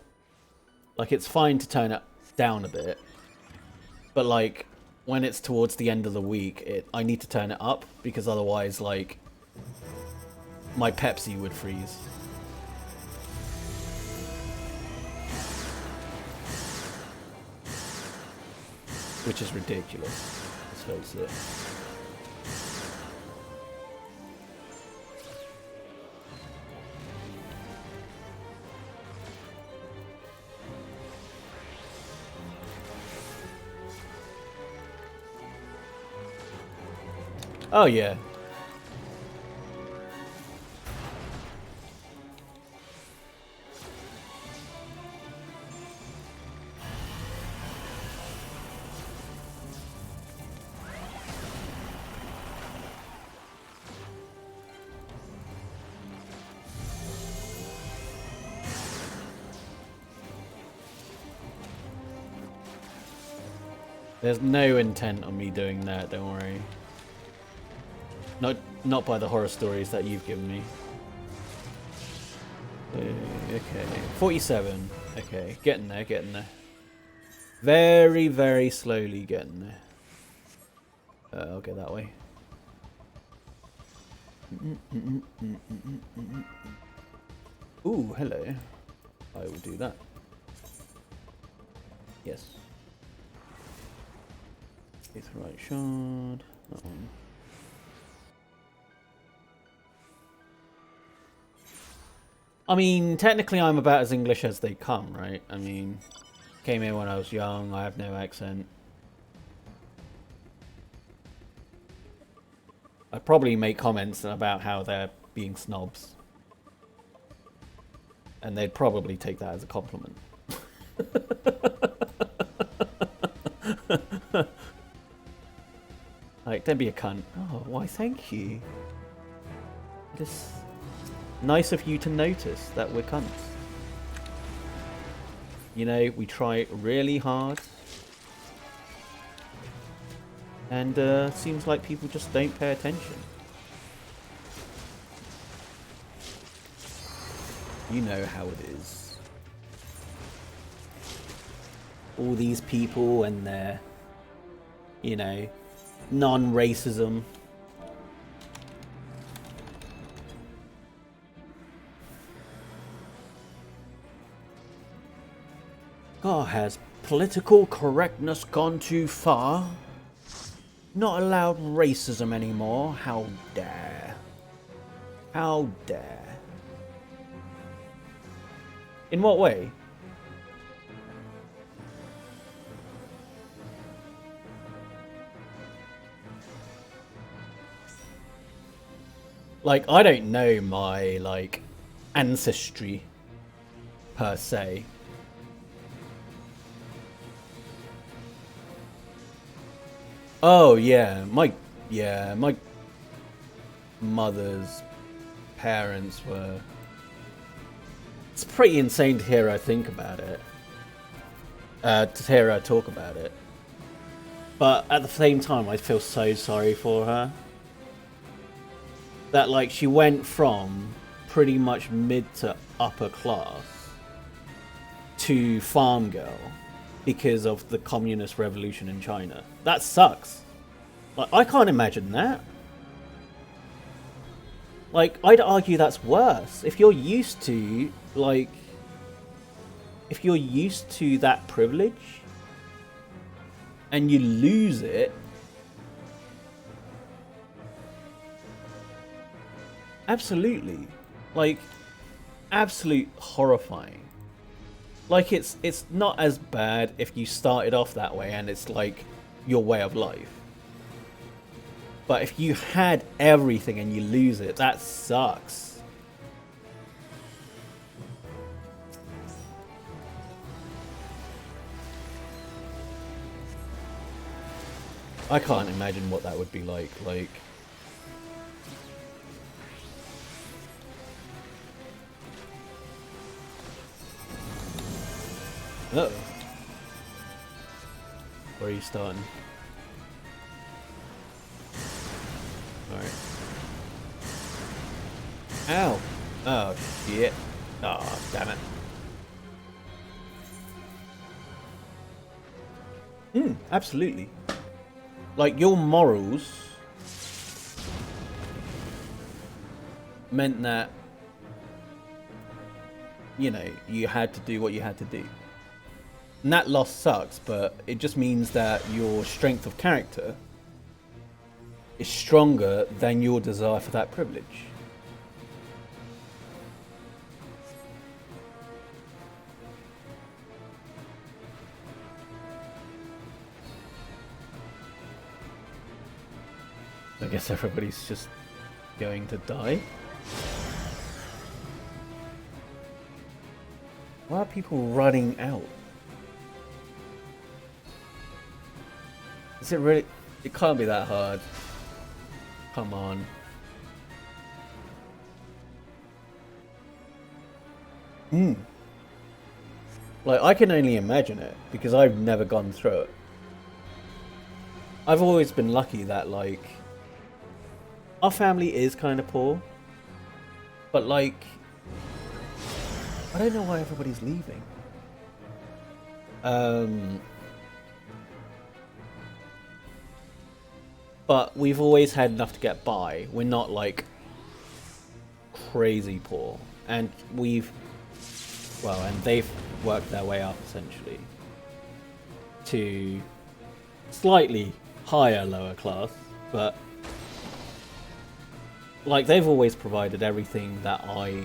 like, it's fine to turn it down a bit. But, like, when it's towards the end of the week, I need to turn it up, because otherwise, like, my Pepsi would freeze. Which is ridiculous, let's face it. Oh yeah. There's no intent on me doing that, don't worry. Not by the horror stories that you've given me. Okay, 47. Okay, getting there, getting there. Very, very slowly getting there. I'll go that way. Ooh, hello. I will do that. Yes. It's right shard. That one. I mean, technically I'm about as English as they come, right? I mean, came here when I was young, I have no accent. I probably make comments about how they're being snobs. And they'd probably take that as a compliment. Like, don't be a cunt. Oh, why thank you. Just nice of you to notice that we're cunts. You know, we try really hard. And seems like people just don't pay attention. You know how it is. All these people and their, you know, non-racism. God, has political correctness gone too far? Not allowed racism anymore? How dare? How dare? In what way? Like, I don't know my, like, ancestry, per se. Oh, yeah, my mother's parents were... It's pretty insane to hear her think about it. To hear her talk about it. But at the same time, I feel so sorry for her. That, like, she went from pretty much mid to upper class to farm girl because of the communist revolution in China. That sucks. Like, I can't imagine that. Like, I'd argue that's worse. If you're used to, like... If you're used to that privilege and you lose it, absolutely. Like, absolute horrifying. Like, it's not as bad if you started off that way and it's like your way of life. But if you had everything and you lose it, that sucks. I can't imagine what that would be like. Like... Uh-oh. Where are you starting? Alright. Ow! Oh, shit. Oh, damn it. Absolutely. Like, your morals meant that, you know, you had to do what you had to do. And that loss sucks, but it just means that your strength of character is stronger than your desire for that privilege. I guess everybody's just going to die. Why are people running out? Is it really? It can't be that hard. Come on. Like, I can only imagine it because I've never gone through it. I've always been lucky that, like, our family is kind of poor, but, like, I don't know why everybody's leaving. But we've always had enough to get by. We're not, like, crazy poor. And and they've worked their way up, essentially, to slightly higher lower class, but, like, they've always provided everything that I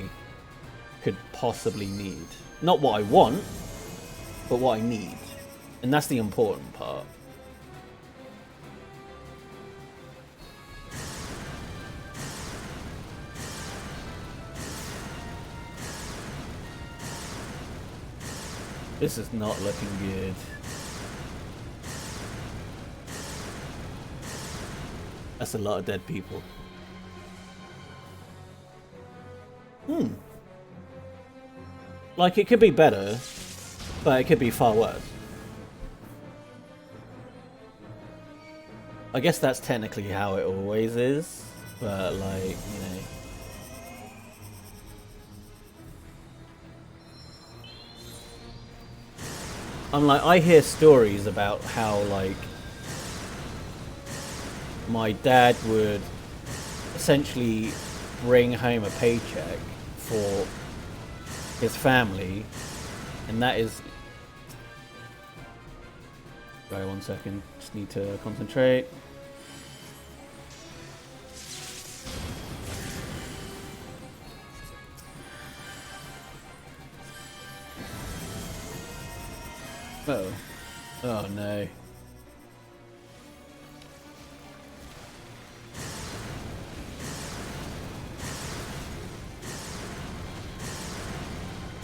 could possibly need. Not what I want, but what I need. And that's the important part. This is not looking good. That's a lot of dead people. Like, it could be better, but it could be far worse. I guess that's technically how it always is, but, like, you know. I'm like, I hear stories about how, like, my dad would essentially bring home a paycheck for his family, and that is... Right, 1 second. Just need to concentrate. Uh-oh. Oh no.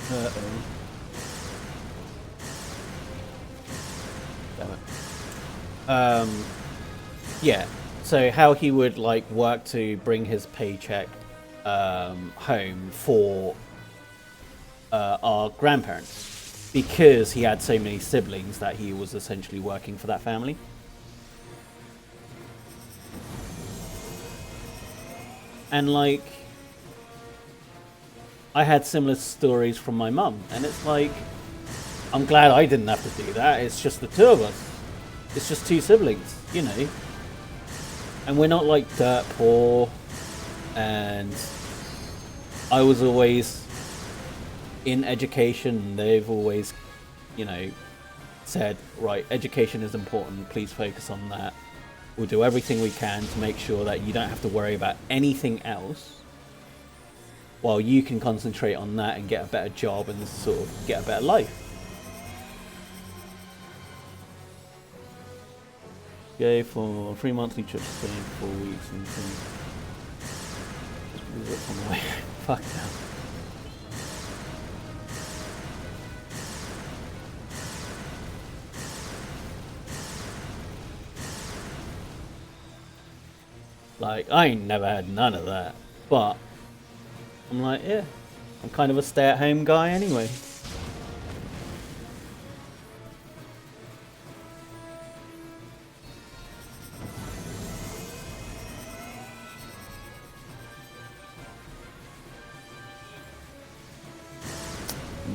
Uh-oh. Damn it. Yeah. So how he would, like, work to bring his paycheck home for our grandparents, because he had so many siblings that he was essentially working for that family. And, like, I had similar stories from my mum, and it's like, I'm glad I didn't have to do that. It's just the two of us. It's just two siblings, you know. And we're not, like, dirt poor, and I was always in education. They've always, you know, said, right, education is important, please focus on that. We'll do everything we can to make sure that you don't have to worry about anything else, while you can concentrate on that and get a better job and sort of get a better life. Yay for 3 monthly trips, staying 4 weeks and things. Just move it on the way. Fuck now. Like, I ain't never had none of that, but I'm like, yeah, I'm kind of a stay-at-home guy anyway.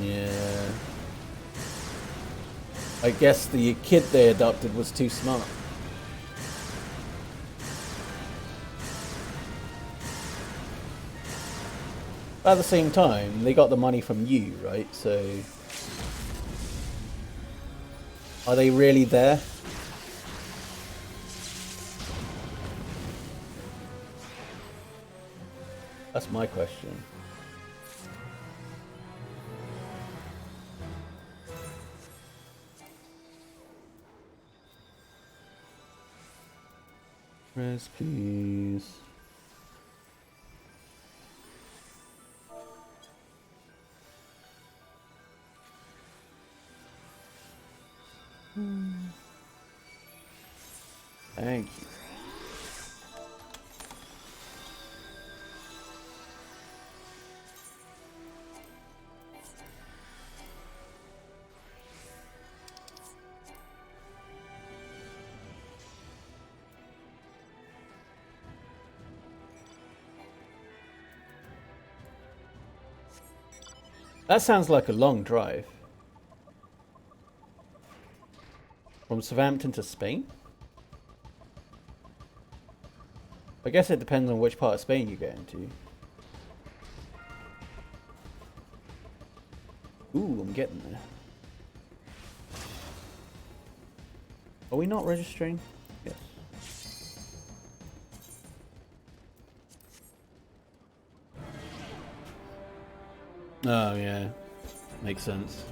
Yeah. I guess the kid they adopted was too smart. At the same time, they got the money from you, right? So, are they really there? That's my question. Press, please. Thank you. That sounds like a long drive. From Southampton to Spain? I guess it depends on which part of Spain you get into. Ooh, I'm getting there. Are we not registering? Yes. Oh, yeah. Makes sense.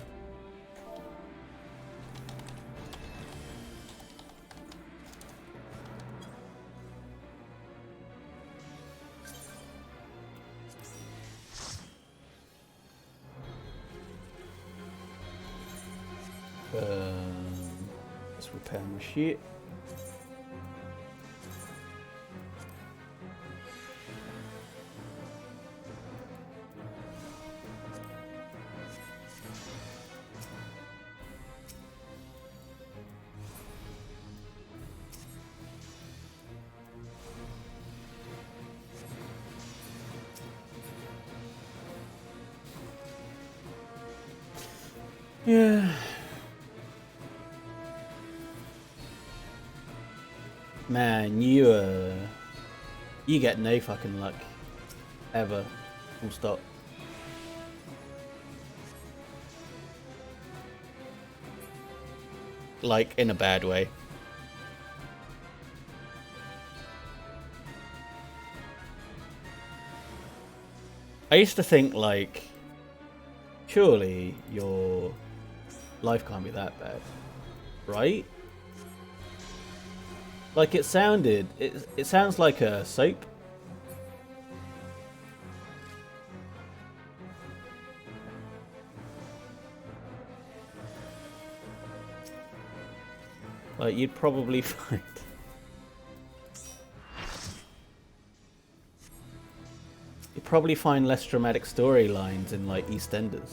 Let's repair my shit. Yeah. Man, you get no fucking luck. Ever. Full stop. Like, in a bad way. I used to think, like, surely your life can't be that bad, right? Like, it sounded, it sounds like a soap. Like, you'd probably find... You'd probably find less dramatic storylines in, like, EastEnders.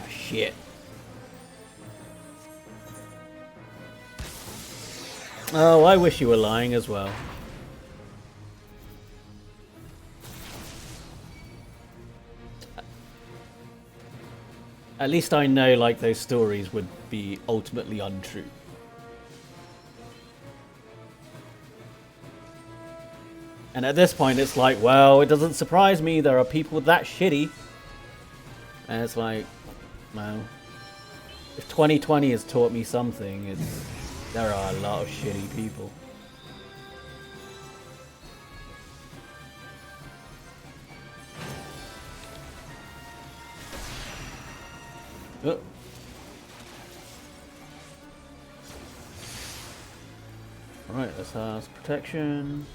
Shit. Oh, I wish you were lying as well. At least I know, like, those stories would be ultimately untrue. And at this point, it's like, well, it doesn't surprise me there are people that shitty. And it's like, well, if 2020 has taught me something, it's there are a lot of shitty people. Oh. Right, let's ask protection.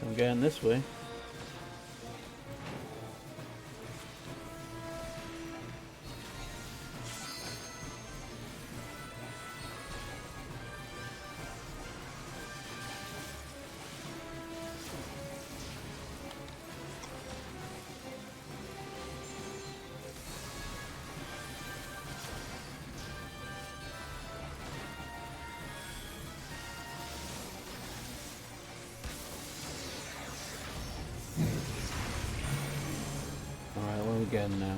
I'm going this way. again now.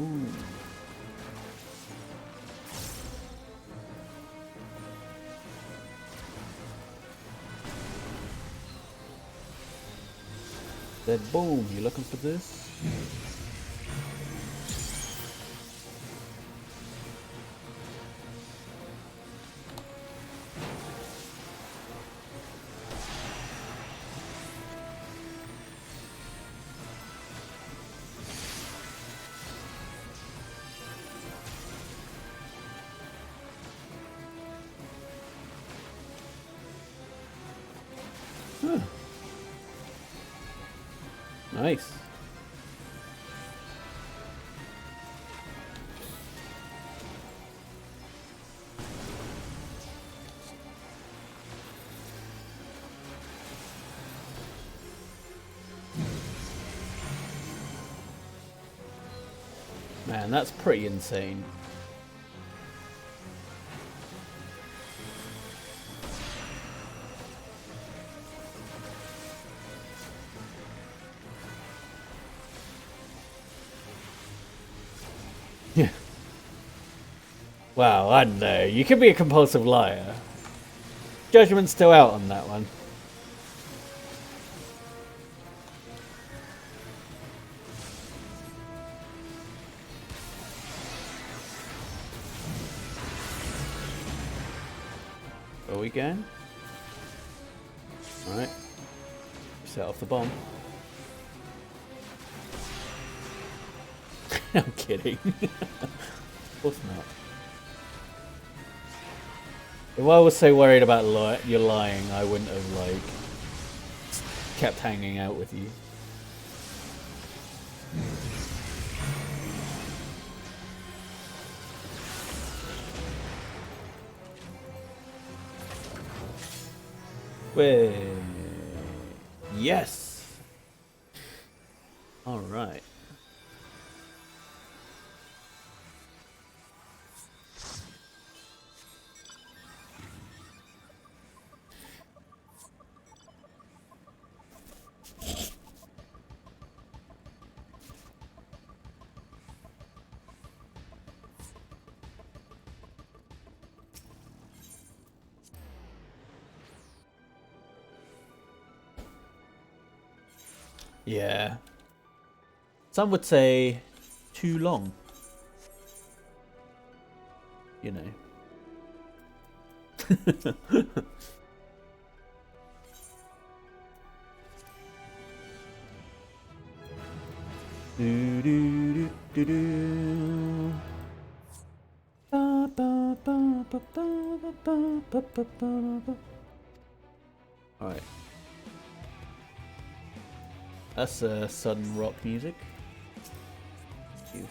Ooh. Then boom, you looking for this? Huh. Nice. Man, that's pretty insane. Yeah. Wow, I don't know. You could be a compulsive liar. Judgment's still out on that one. Go again. Alright. Set off the bomb. I'm kidding. Of course not. If I was so worried about you lying, I wouldn't have, like, kept hanging out with you. Wait. Yes! Alright. Yeah. Some would say too long. You know. Do, do, do, do, do. Ba, ba, ba, ba, ba, ba, ba, ba, ba, ba. All right. That's sudden rock music. Phew.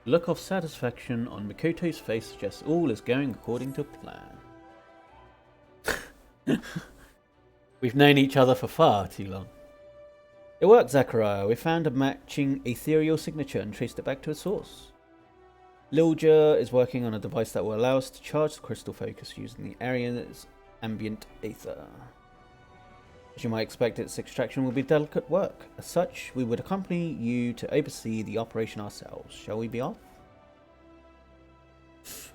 Look of satisfaction on Mikoto's face suggests all is going according to plan. We've known each other for far too long. It worked, Zachariah. We found a matching ethereal signature and traced it back to its source. Lilja is working on a device that will allow us to charge the crystal focus using the area's ambient aether. As you might expect, its extraction will be delicate work. As such, we would accompany you to oversee the operation ourselves. Shall we be off?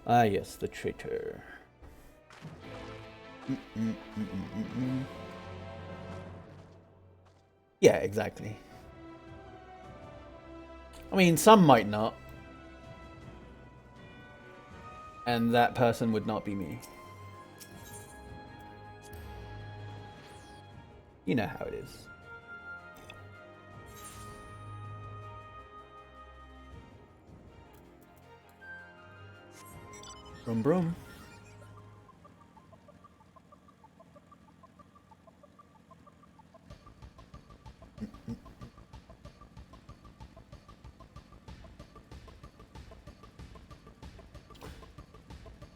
Ah, yes, the traitor. Yeah, exactly. I mean, some might not. And that person would not be me. You know how it is. Brum brum.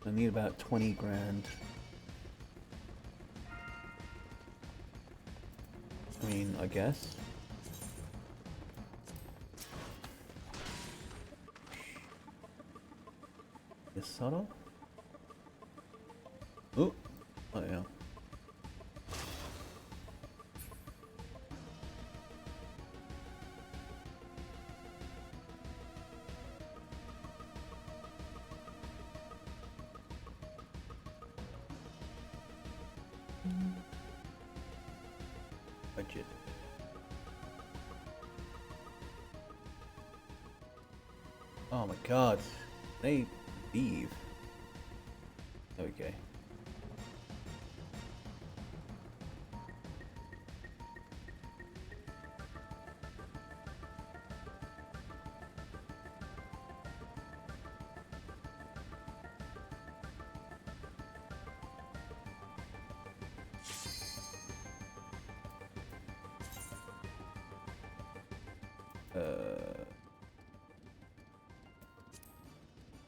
I need about 20 grand. I mean, I guess. Yes, sort of. Oh, oh yeah. Budget. Oh my god. They leave. Okay.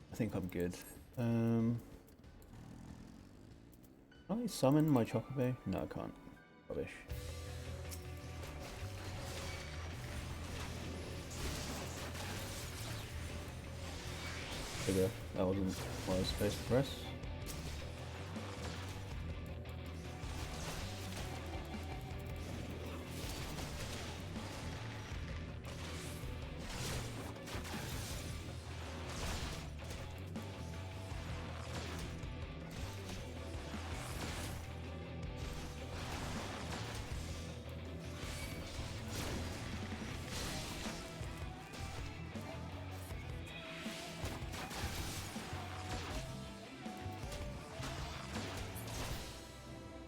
I think I'm good. Can I summon my Chocobo? No, I can't. Rubbish. There we go. That wasn't what I was supposed to press.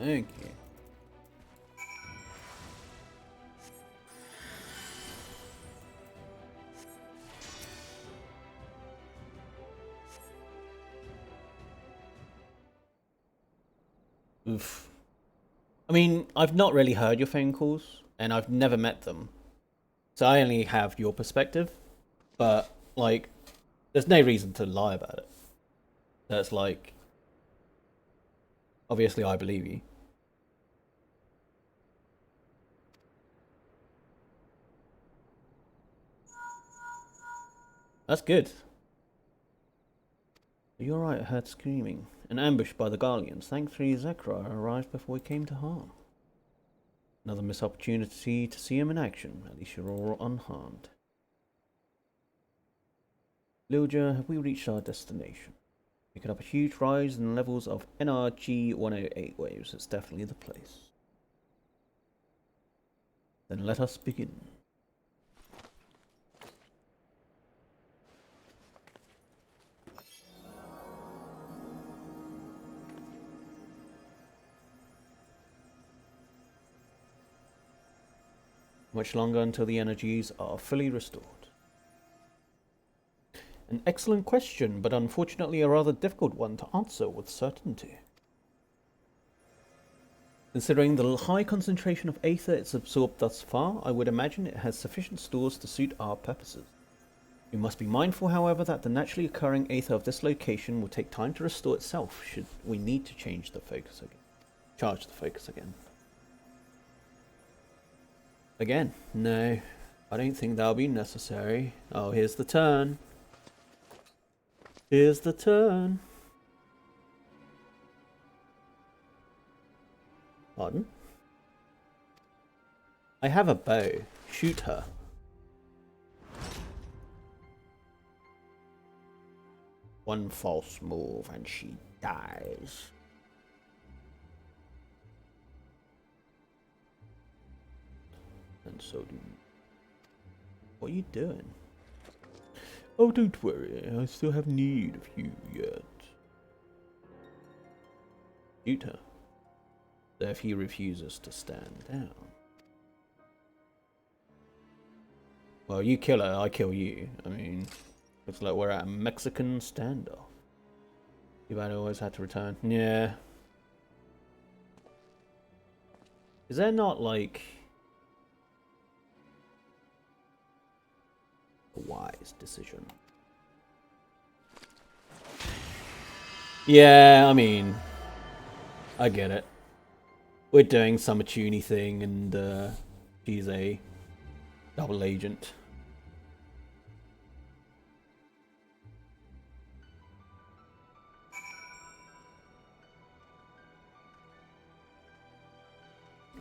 Thank you. Oof. I mean, I've not really heard your phone calls, and I've never met them. So I only have your perspective, but, like, there's no reason to lie about it. That's like, obviously I believe you. That's good. You're right, I heard screaming. An ambush by the Garleans. Thankfully, Zekra arrived before we came to harm. Another missed opportunity to see him in action. At least you're all unharmed. Lilja, have we reached our destination? Picking up a huge rise in levels of NRG 108 waves. It's definitely the place. Then let us begin. Much longer until the energies are fully restored. An excellent question, but unfortunately a rather difficult one to answer with certainty. Considering the high concentration of aether it's absorbed thus far, I would imagine it has sufficient stores to suit our purposes. We must be mindful, however, that the naturally occurring aether of this location will take time to restore itself should we need to change the focus again. Charge the focus again. Again, no, I don't think that'll be necessary. Oh, here's the turn. Here's the turn. Pardon? I have a bow. Shoot her. One false move and she dies. And so do you. What are you doing? Oh, don't worry. I still have need of you yet. Shoot her. So if he refuses to stand down. Well, you kill her, I kill you. I mean, looks like we're at a Mexican standoff. Too bad I always had to return. Yeah. Is there not, like, a wise decision? Yeah, I mean, I get it. We're doing some tuny thing, and she's a double agent.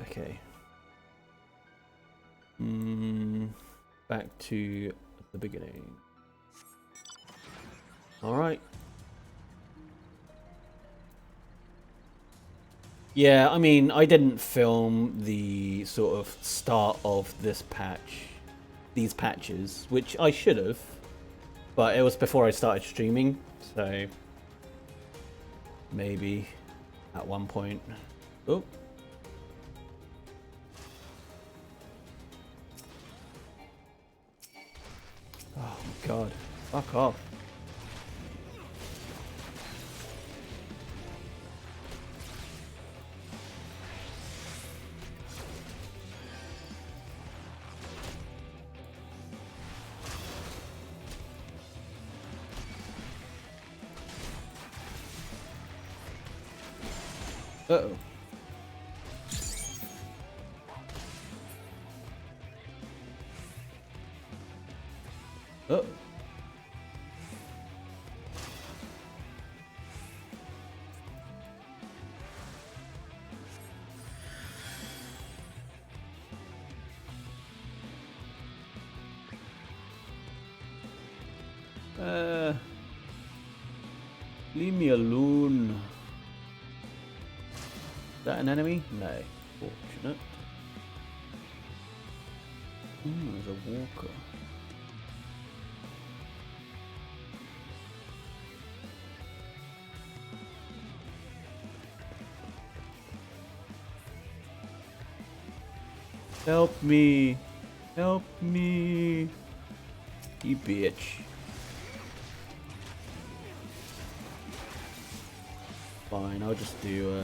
Okay. Back to the beginning. Alright. Yeah, I mean, I didn't film the sort of start of this patch, these patches, which I should have, but it was before I started streaming, so maybe at one point. Oh. Oh my god. Fuck off. Uh-oh. Uh-oh. Leave me alone. Is that an enemy? No. Fortunate. There's a walker. Help me. Help me. You bitch. Fine, I'll just do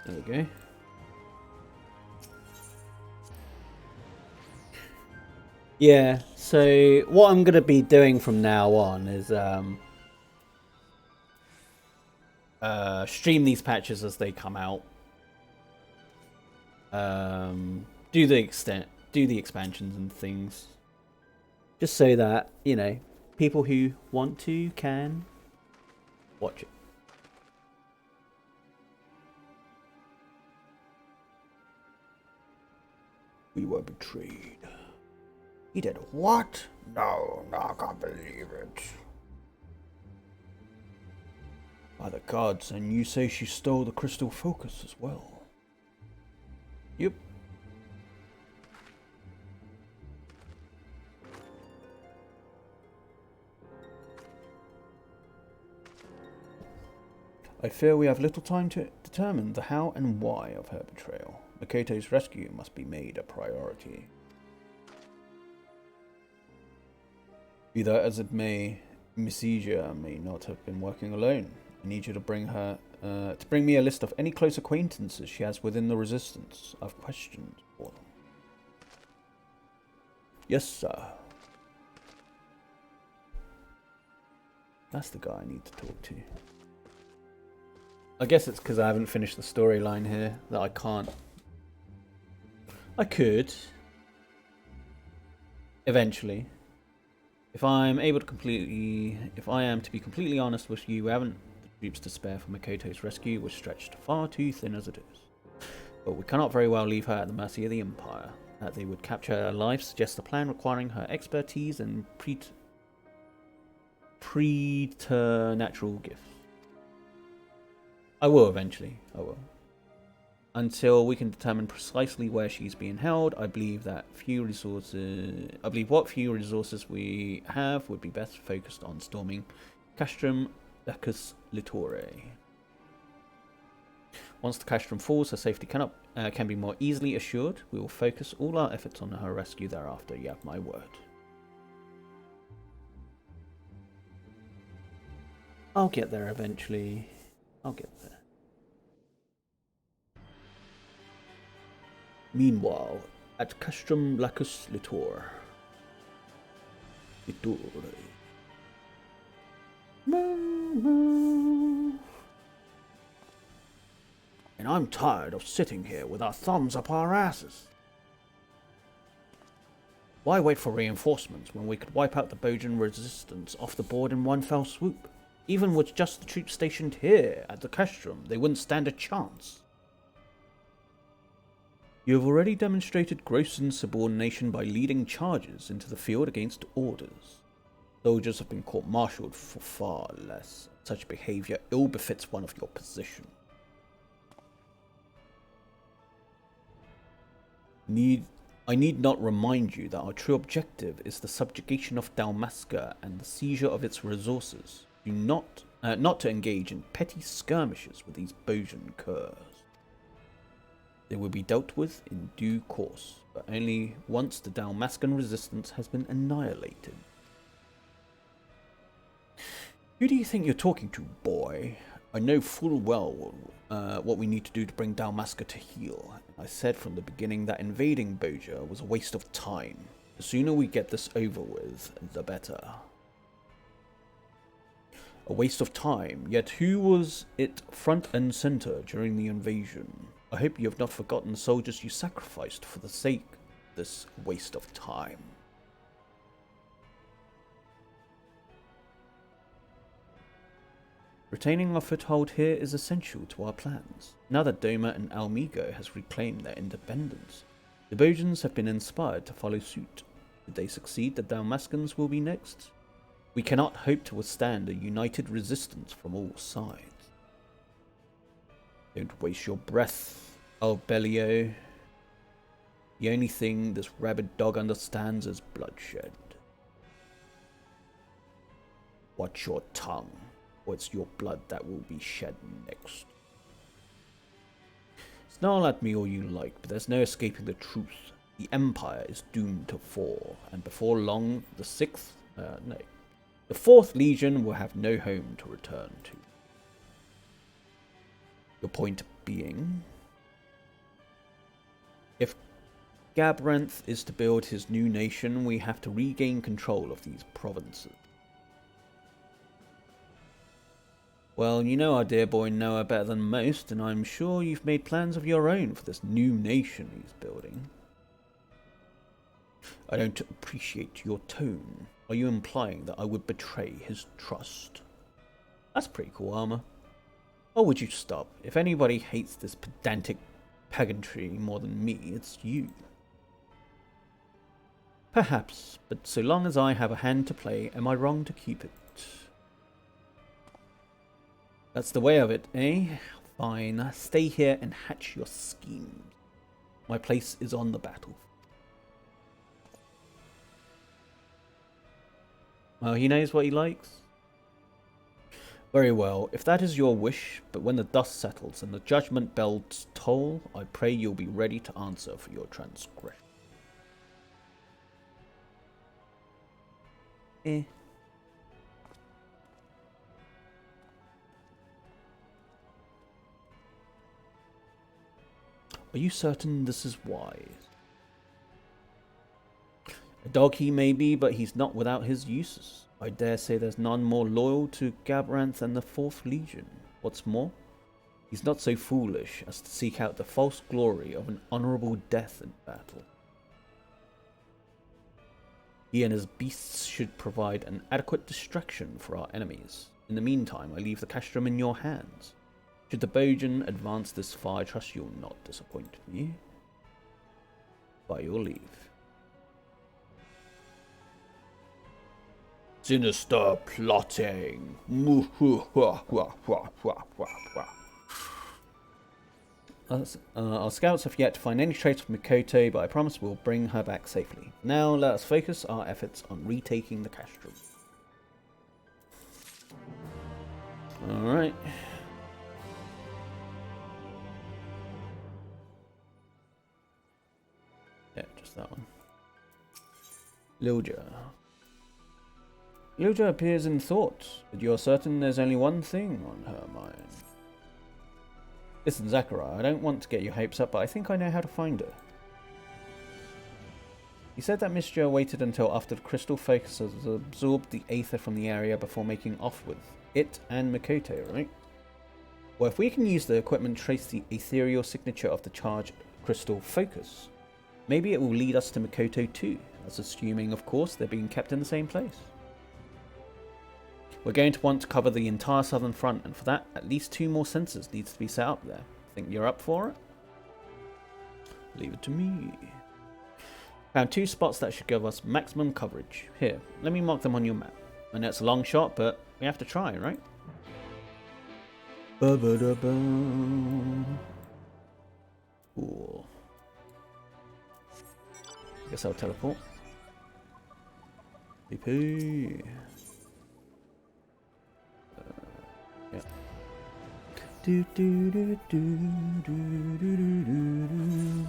there we go. Yeah, so what I'm going to be doing from now on is stream these patches as they come out. Do the expansions and things. Just so that, you know, people who want to can watch it. We were betrayed. He did what? No, I can't believe it. By the gods, and you say she stole the crystal focus as well? Yep. I fear we have little time to determine the how and why of her betrayal. Makoto's rescue must be made a priority. Be that as it may, Bozja may not have been working alone. I need you to bring me a list of any close acquaintances she has within the Resistance. I've questioned for them. Yes, sir. That's the guy I need to talk to. I guess it's because I haven't finished the storyline here that I can't. I could. Eventually. If I am to be completely honest with you, we haven't the troops to spare for Makoto's rescue. We're stretched far too thin as it is. But we cannot very well leave her at the mercy of the Empire. That they would capture her alive suggests a plan requiring her expertise and preternatural gifts. I will eventually. I will. Until we can determine precisely where she's being held, I believe what few resources we have would be best focused on storming Castrum Lacus Litore. Once the Castrum falls, her safety can be more easily assured. We will focus all our efforts on her rescue thereafter. You have my word. I'll get there eventually. I'll get there. Meanwhile, at Castrum Lacus Litore. And I'm tired of sitting here with our thumbs up our asses. Why wait for reinforcements when we could wipe out the Bojan resistance off the board in one fell swoop? Even with just the troops stationed here at the Castrum, they wouldn't stand a chance. You have already demonstrated gross insubordination by leading charges into the field against orders. Soldiers have been court-martialed for far less. Such behavior ill befits one of your position. I need not remind you that our true objective is the subjugation of Dalmasca and the seizure of its resources. Do not to engage in petty skirmishes with these Bojan curs. They will be dealt with in due course, but only once the Dalmascan resistance has been annihilated. Who do you think you're talking to, boy? I know full well what we need to do to bring Dalmasca to heel. I said from the beginning that invading Bozja was a waste of time. The sooner we get this over with, the better. A waste of time, yet who was it front and center during the invasion? I hope you have not forgotten the soldiers you sacrificed for the sake of this waste of time. Retaining our foothold here is essential to our plans. Now that Doma and Almigo has reclaimed their independence, the Bojans have been inspired to follow suit. If they succeed, the Dalmascans will be next. We cannot hope to withstand a united resistance from all sides. Don't waste your breath, Albelio. The only thing this rabid dog understands is bloodshed. Watch your tongue, or it's your blood that will be shed next. Snarl at me all you like, but there's no escaping the truth. The Empire is doomed to fall, and before long, the Fourth Legion will have no home to return to. Your point being, if Gabranth is to build his new nation, we have to regain control of these provinces. Well, you know our dear boy Noah better than most, and I'm sure you've made plans of your own for this new nation he's building. I don't appreciate your tone. Are you implying that I would betray his trust? That's pretty cool armor. Or would you stop? If anybody hates this pedantic pagantry more than me, it's you. Perhaps, but so long as I have a hand to play, am I wrong to keep it? That's the way of it, eh? Fine, stay here and hatch your schemes. My place is on the battlefield. Well, he knows what he likes. Very well, if that is your wish, but when the dust settles and the judgment bells toll, I pray you'll be ready to answer for your transgression. Are you certain this is wise? A dog he may be, but he's not without his uses. I dare say there's none more loyal to Gabranth than the Fourth Legion. What's more, he's not so foolish as to seek out the false glory of an honourable death in battle. He and his beasts should provide an adequate distraction for our enemies. In the meantime, I leave the Castrum in your hands. Should the Bojan advance this far, I trust you'll not disappoint me. By your leave. Sinister plotting. Our scouts have yet to find any trace of Mikoto, but I promise we'll bring her back safely. Now let us focus our efforts on retaking the Castrum. Alright. Yeah, just that one. Lilja. Lilja appears in thought, but you're certain there's only one thing on her mind. Listen, Zachariah, I don't want to get your hopes up, but I think I know how to find her. You said that Miss Joe waited until after the crystal focus has absorbed the aether from the area before making off with it and Makoto, right? Well, if we can use the equipment to trace the ethereal signature of the charged crystal focus, maybe it will lead us to Makoto too. That's assuming, of course, they're being kept in the same place. We're going to want to cover the entire southern front, and for that, at least 2 more sensors needs to be set up there. Think you're up for it? Leave it to me. Found 2 spots that should give us maximum coverage. Here, let me mark them on your map. I know it's a long shot, but we have to try, right? Cool. Guess I'll teleport. BP. Yeah. Do do do do do do do do.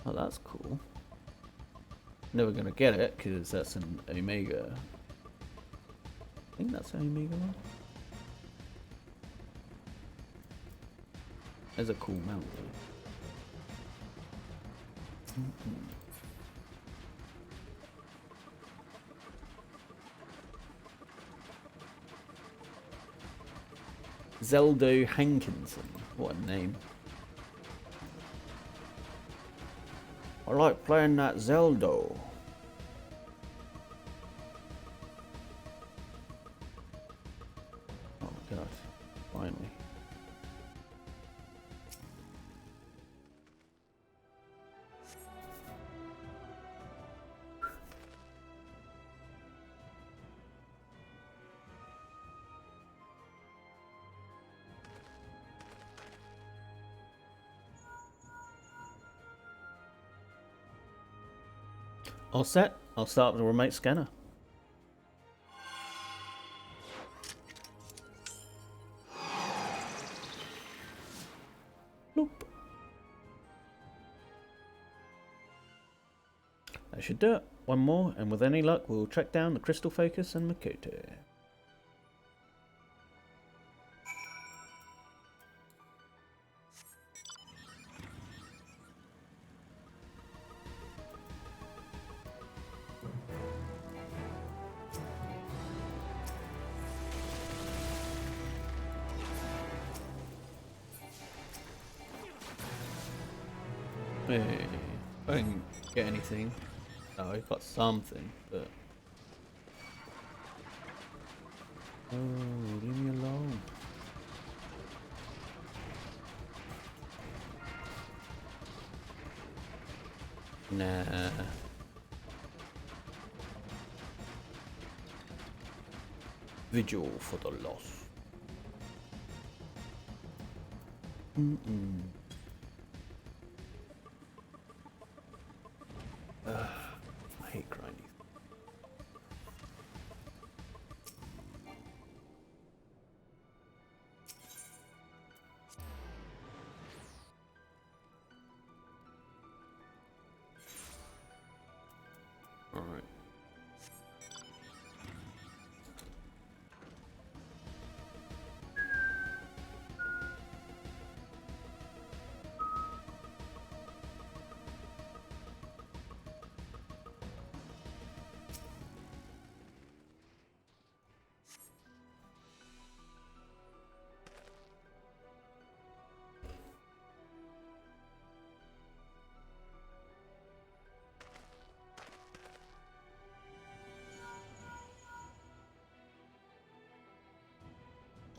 Oh, that's cool. Never gonna get it because that's an Omega. I think that's an Omega one. There's a cool mount though. Zeldo Hankinson. What a name. I like playing that Zeldo. Oh my god. Finally. All set. I'll start with the remote scanner. Bloop. That should do it. One more, and with any luck, we'll track down the crystal focus and Makoto. Hey, I didn't get anything. Oh, I got something, but... Oh, leave me alone. Nah. Vigil for the loss. I hate grinding. All right.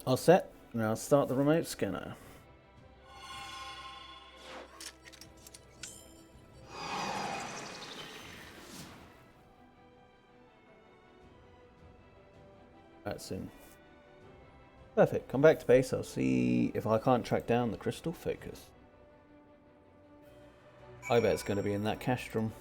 All set. Now start the remote scanner. That's in. Perfect. Come back to base. I'll see if I can't track down the crystal focus. I bet it's going to be in that castrum.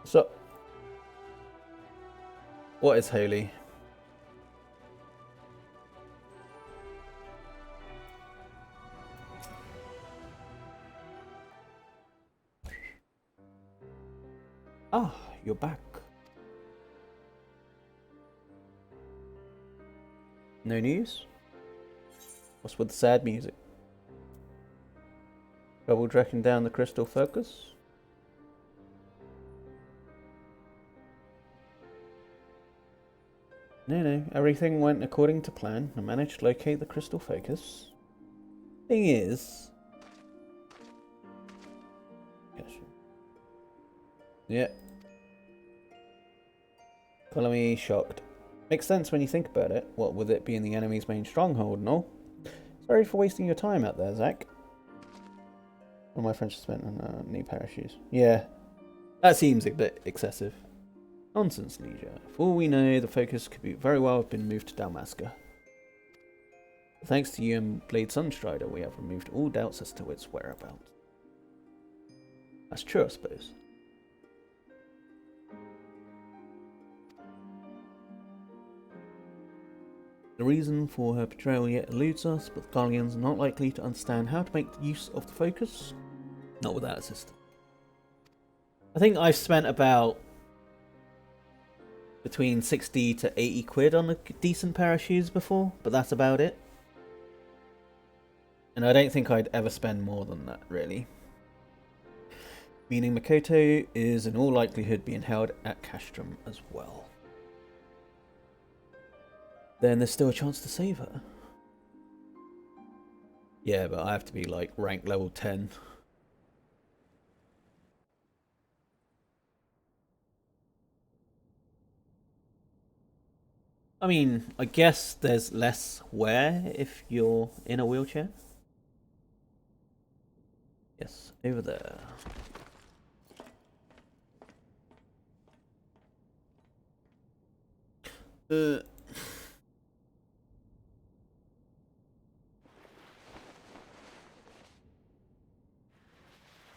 So, what is holy? Ah, you're back. No news? What's with the sad music? Trouble tracking down the crystal focus? No, everything went according to plan. I managed to locate the crystal focus. Thing is... Yeah. Color me shocked. Makes sense when you think about it. What with it being the enemy's main stronghold and all. Sorry for wasting your time out there, Zach. All my friends spent on knee pair of shoes. Yeah. That seems a bit excessive. Nonsense, Leisure. For all we know, the focus could be very well have been moved to Dalmasca. Thanks to you and Blade Sunstrider, we have removed all doubts as to its whereabouts. That's true, I suppose. The reason for her betrayal yet eludes us, but the Guardians are not likely to understand how to make use of the focus. Not without assistance. I think I've spent about between 60 to 80 quid on a decent pair of shoes before, but that's about it. And I don't think I'd ever spend more than that, really. Meaning Makoto is in all likelihood being held at Castrum as well. Then there's still a chance to save her. Yeah, but I have to be like rank level 10. I mean, I guess there's less wear if you're in a wheelchair. Yes, over there.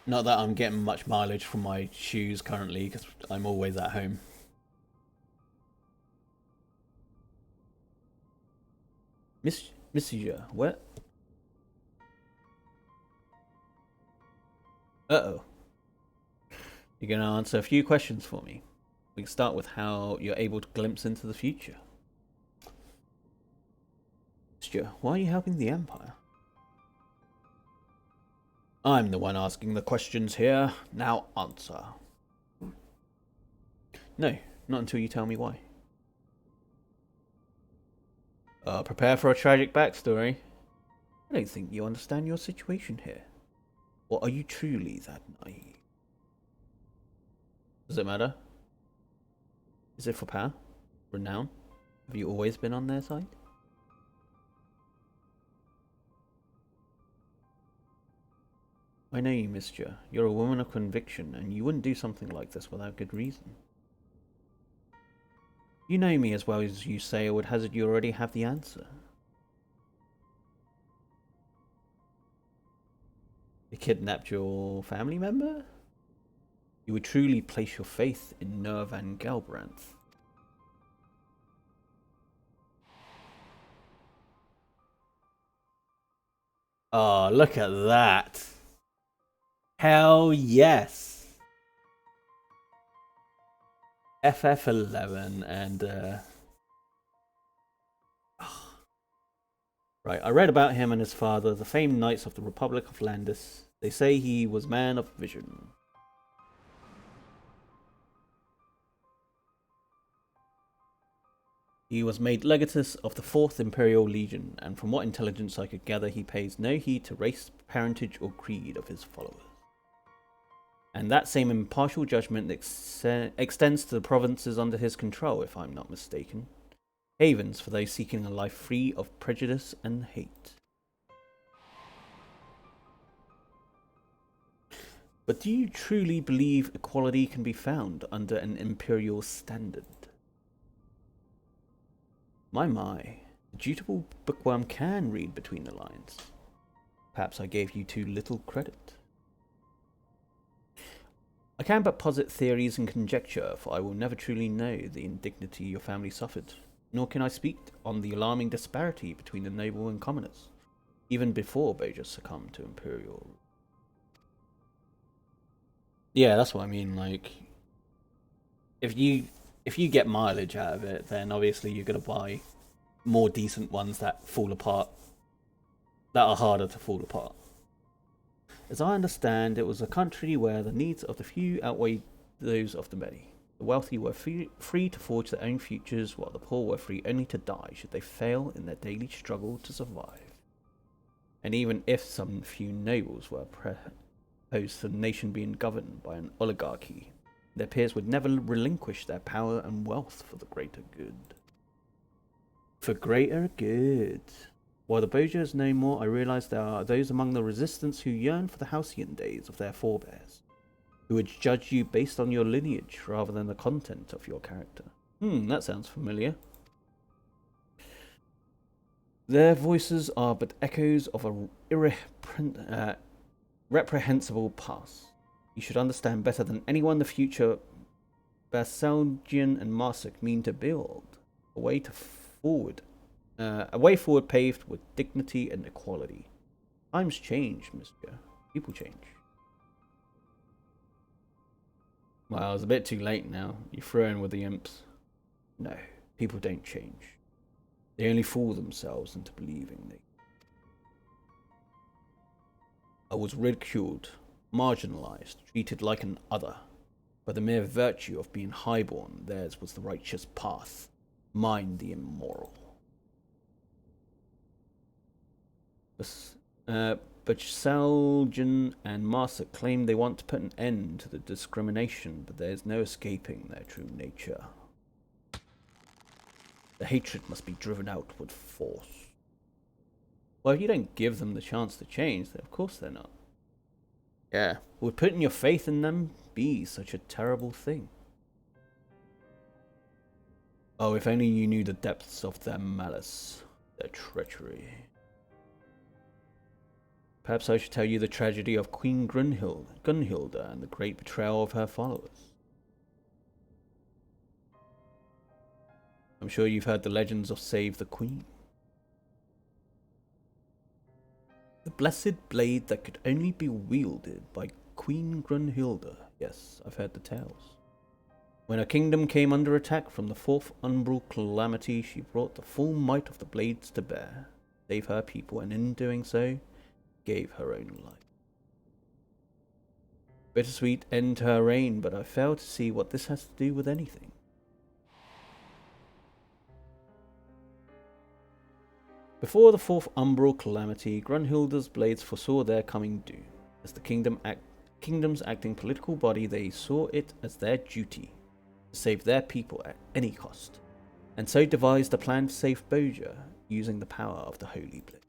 Not that I'm getting much mileage from my shoes currently, because I'm always at home. Monsieur, what? Uh-oh. You're going to answer a few questions for me. We can start with how you're able to glimpse into the future. Monsieur, why are you helping the Empire? I'm the one asking the questions here. Now answer. No, not until you tell me why. Prepare for a tragic backstory. I don't think you understand your situation here. Or are you truly that naive? Does it matter? Is it for power? Renown? Have you always been on their side? I know you, Mister. You're a woman of conviction, and you wouldn't do something like this without good reason. You know me as well as you say, I would hazard you already have the answer. You kidnapped your family member? You would truly place your faith in Nerv and Galbranth. Oh, look at that. Hell yes. FF11 and right, I read about him and his father, the famed Knights of the Republic of Landis. They say he was man of vision. He was made legatus of the 4th Imperial Legion, and from what intelligence I could gather, he pays no heed to race, parentage, or creed of his followers. And that same impartial judgment extends to the provinces under his control, if I'm not mistaken. Havens for those seeking a life free of prejudice and hate. But do you truly believe equality can be found under an imperial standard? My, the dutiful bookworm can read between the lines. Perhaps I gave you too little credit. I can but posit theories and conjecture, for I will never truly know the indignity your family suffered, nor can I speak on the alarming disparity between the noble and commoners, even before Bozja succumbed to imperial. Yeah, that's what I mean. Like, if you get mileage out of it, then obviously you're gonna buy more decent ones that fall apart, that are harder to fall apart. As I understand, it was a country where the needs of the few outweighed those of the many. The wealthy were free to forge their own futures, while the poor were free only to die should they fail in their daily struggle to survive. And even if some few nobles were opposed to the nation being governed by an oligarchy, their peers would never relinquish their power and wealth for the greater good. For greater good. While the Bozja is no more, I realise there are those among the resistance who yearn for the halcyon days of their forebears, who would judge you based on your lineage rather than the content of your character. That sounds familiar. Their voices are but echoes of a reprehensible past. You should understand better than anyone the future Baselgian and Marsic mean to build. A way forward paved with dignity and equality. Times change, monsieur. People change. Well, it's a bit too late now. You're through with the imps. No, people don't change. They only fool themselves into believing they. I was ridiculed, marginalized, treated like an other. By the mere virtue of being highborn, theirs was the righteous path, mine the immoral. Baselgian and Marsic claim they want to put an end to the discrimination, but there is no escaping their true nature. The hatred must be driven out with force. Well, if you don't give them the chance to change, then of course they're not. Yeah. Would putting your faith in them be such a terrible thing? Oh, if only you knew the depths of their malice, their treachery. Perhaps I should tell you the tragedy of Queen Gunhilda and the great betrayal of her followers. I'm sure you've heard the legends of Save the Queen. The blessed blade that could only be wielded by Queen Gunhilda. Yes, I've heard the tales. When her kingdom came under attack from the fourth umbral calamity, she brought the full might of the blades to bear, save her people, and in doing so, gave her own life. Bittersweet end to her reign, but I fail to see what this has to do with anything. Before the fourth umbral calamity, Grunhilda's blades foresaw their coming doom. As the kingdom's acting political body, they saw it as their duty to save their people at any cost, and so devised a plan to save Bozja using the power of the Holy Blade.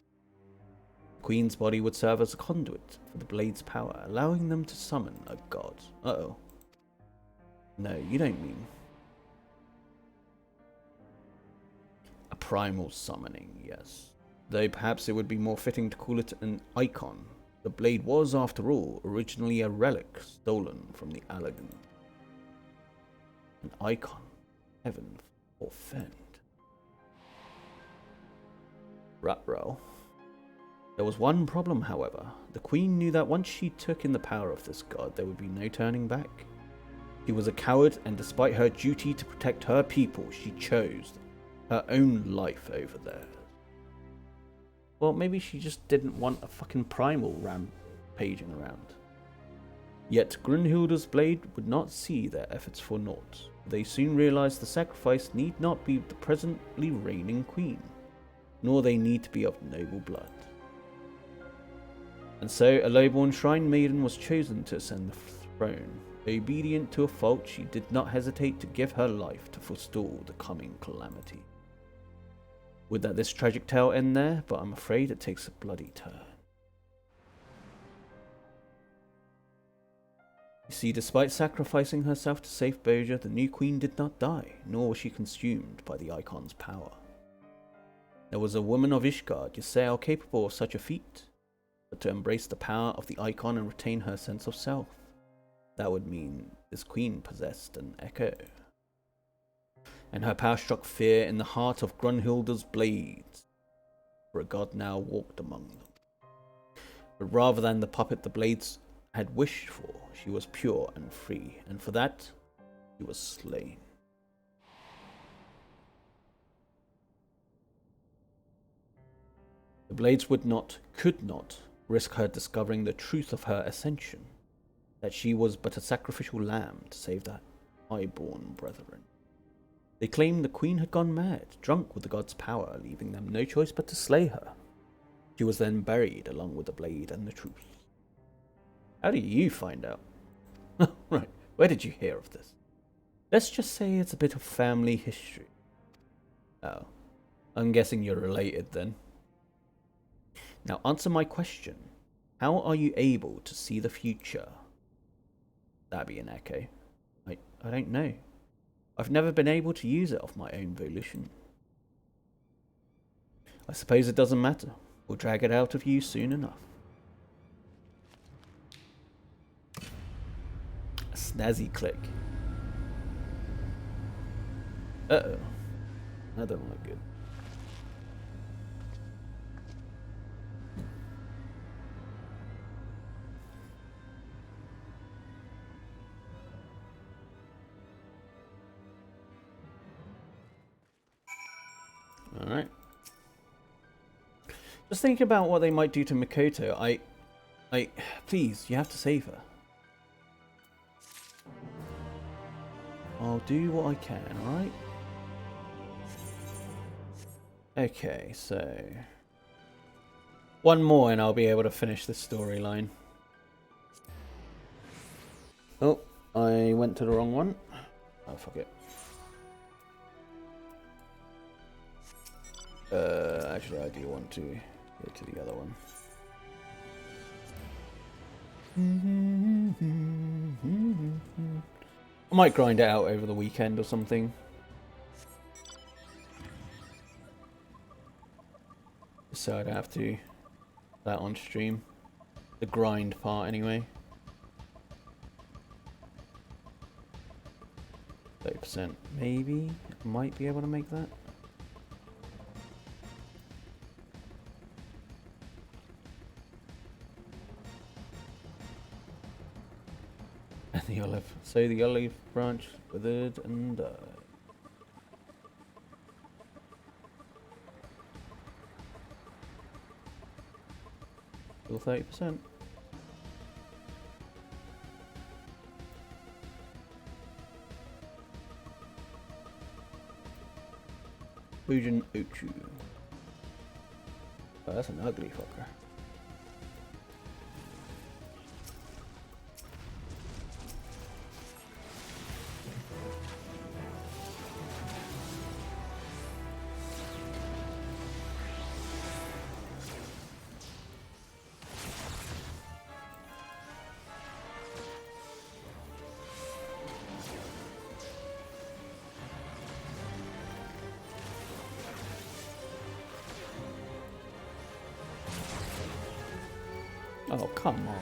The Queen's body would serve as a conduit for the Blade's power, allowing them to summon a god. Uh-oh. No, you don't mean... a primal summoning, yes. Though perhaps it would be more fitting to call it an icon. The blade was, after all, originally a relic stolen from the Allagan. An icon. Heaven forfend. Rutrow. There was one problem, however. The Queen knew that once she took in the power of this god, there would be no turning back. She was a coward, and despite her duty to protect her people, she chose her own life over theirs. Well, maybe she just didn't want a fucking primal rampaging around. Yet Grunhilda's blade would not see their efforts for naught. They soon realized the sacrifice need not be the presently reigning queen, nor they need to be of noble blood. And so a lowborn shrine maiden was chosen to ascend the throne. Obedient to a fault, she did not hesitate to give her life to forestall the coming calamity. Would that this tragic tale end there, but I'm afraid it takes a bloody turn. You see, despite sacrificing herself to save Bozja, the new queen did not die, nor was she consumed by the icon's power. There was a woman of Ishgard, Ysael, capable of such a feat, but to embrace the power of the icon and retain her sense of self. that would mean this queen possessed an echo. And her power struck fear in the heart of Grunhilde's blades, for a god now walked among them. But rather than the puppet the blades had wished for, she was pure and free, and for that she was slain. The blades could not risk her discovering the truth of her ascension, that she was but a sacrificial lamb to save the highborn brethren. They claimed the queen had gone mad, drunk with the god's power, leaving them no choice but to slay her. She was then buried along with the blade and the truth. How do you find out? Right, where did you hear of this? Let's just say it's a bit of family history. Oh, I'm guessing you're related then. Now answer my question. How are you able to see the future? That'd be an echo. I don't know. I've never been able to use it of my own volition. I suppose it doesn't matter. We'll drag it out of you soon enough. A snazzy click. Uh-oh. That don't look good. Alright. Just thinking about what they might do to Mikoto, please, you have to save her. I'll do what I can, alright? Okay, so... one more and I'll be able to finish this storyline. Oh, I went to the wrong one. Oh, fuck it. Actually, I do want to go to the other one. I might grind it out over the weekend or something. So I don't have to that on stream. The grind part anyway. 30%. Maybe I might be able to make that. And the olive. So the olive branch withered and died. Still 30%. Bujin Uchu. Oh, that's an ugly fucker. Oh, come on.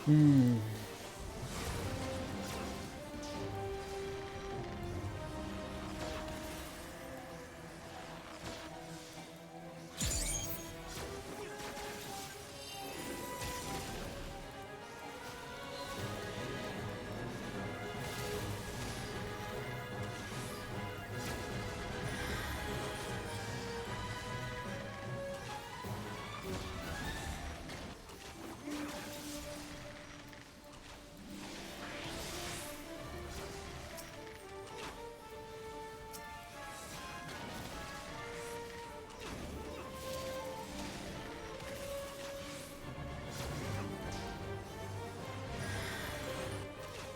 Hmm.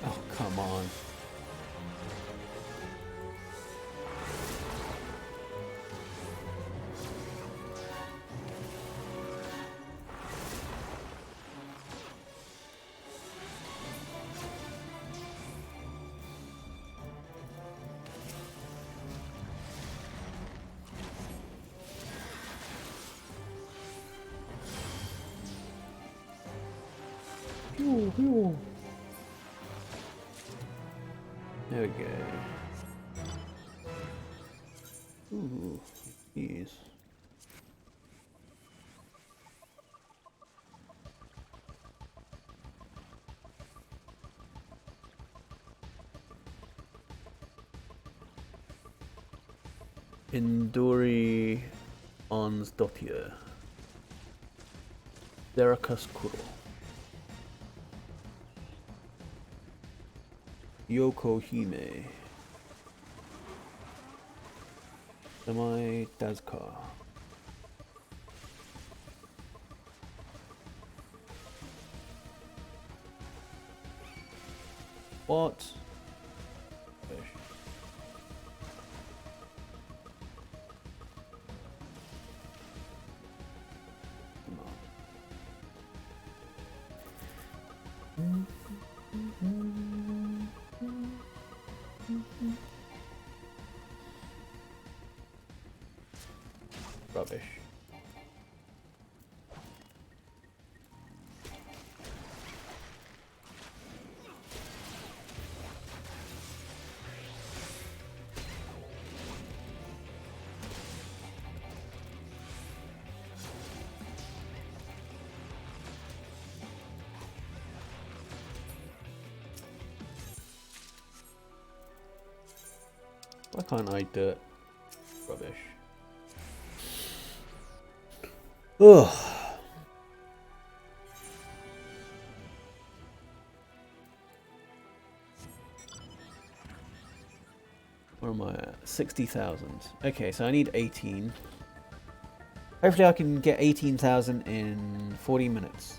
Oh, come on. Pew, pew. There we go. Ooh, jeez. Induri Ansdottir. Derakas Kuro. Yoko Hime. Samai Dazka. What? Fish. Come on. Rubbish. Why can't I do it? Rubbish. Ugh. Where am I at? 60,000. Okay, so I need 18. Hopefully I can get 18,000 in 40 minutes.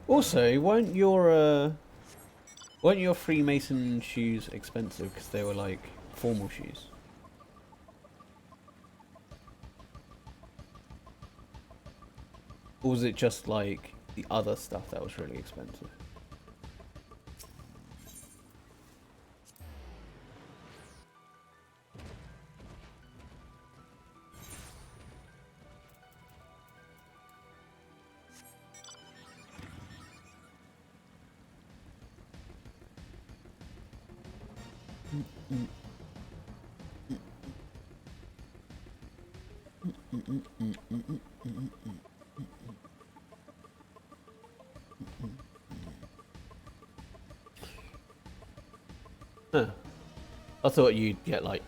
Also, weren't your Freemason shoes expensive because they were like formal shoes? Or was it just like the other stuff that was really expensive? Huh. I thought you'd get like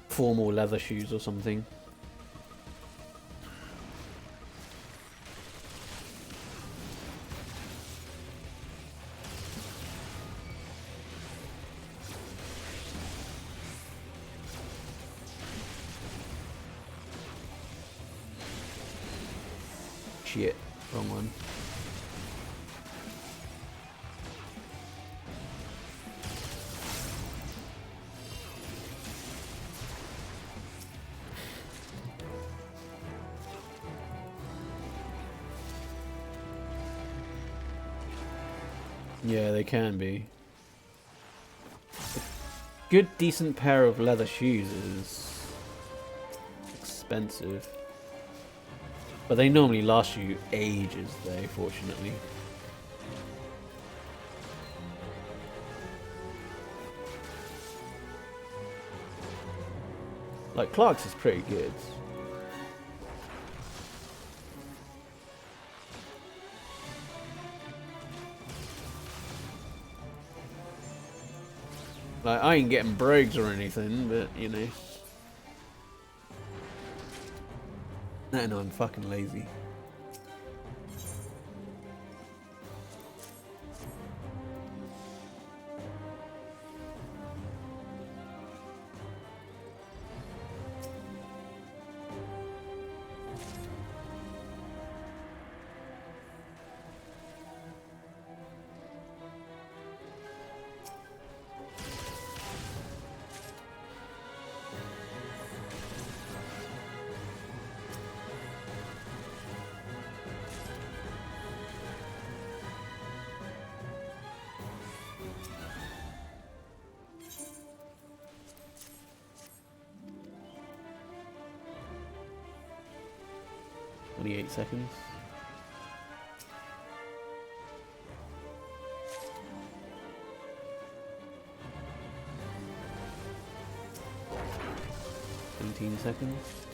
formal leather shoes or something. Shit, wrong one. Yeah, they can be. A good, decent pair of leather shoes is expensive. But they normally last you ages, though, fortunately. Like, Clark's is pretty good. Like, I ain't getting brogues or anything, but, you know. No, I'm fucking lazy. Seconds. Seconds.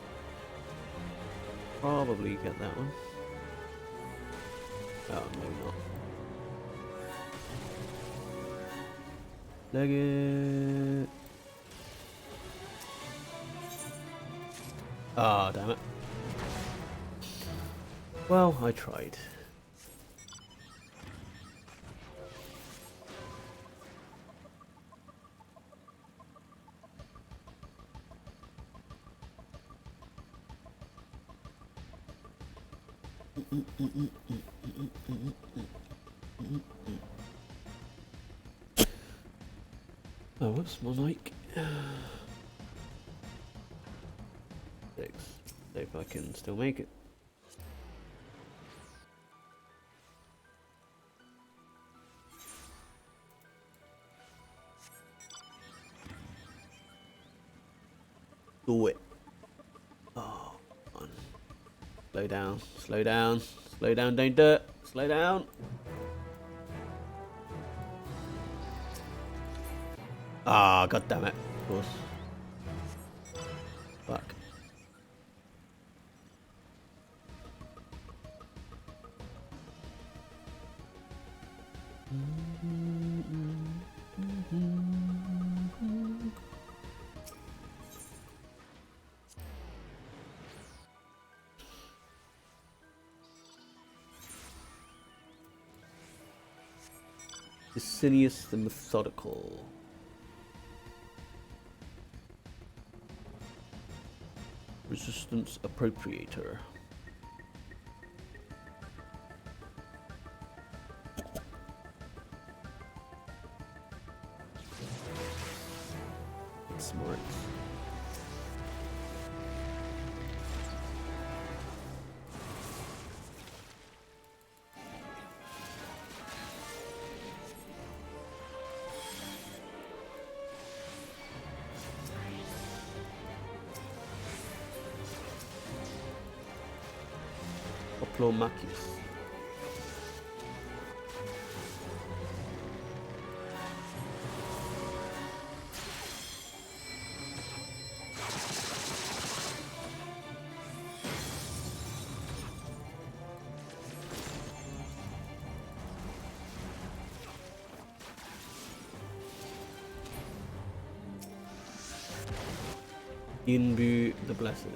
Probably get that one. Oh, maybe not. Leg it. Ah, damn it. Well, I tried. Oh, whoops, my mic. 6. See if I can still make it. Do it. Oh, come on. Slow down, slow down, slow down, don't do it. Slow down. Ah, god damn it. Of course. Fuck. Silius the Methodical. Resistance Appropriator. Smart. Diplomachus. Inbu the Blessed.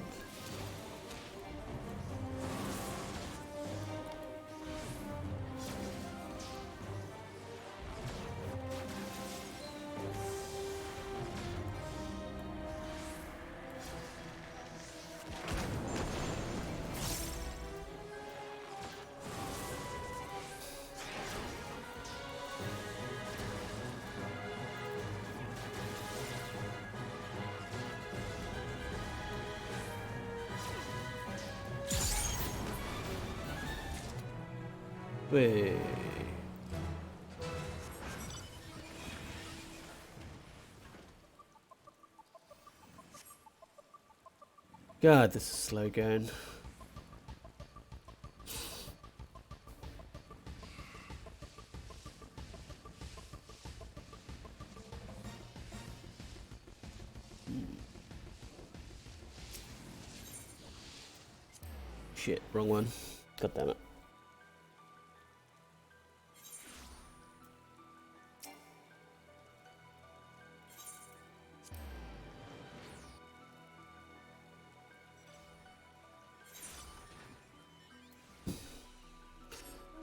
Wait. God, this is slow going. Shit, wrong one. God damn it.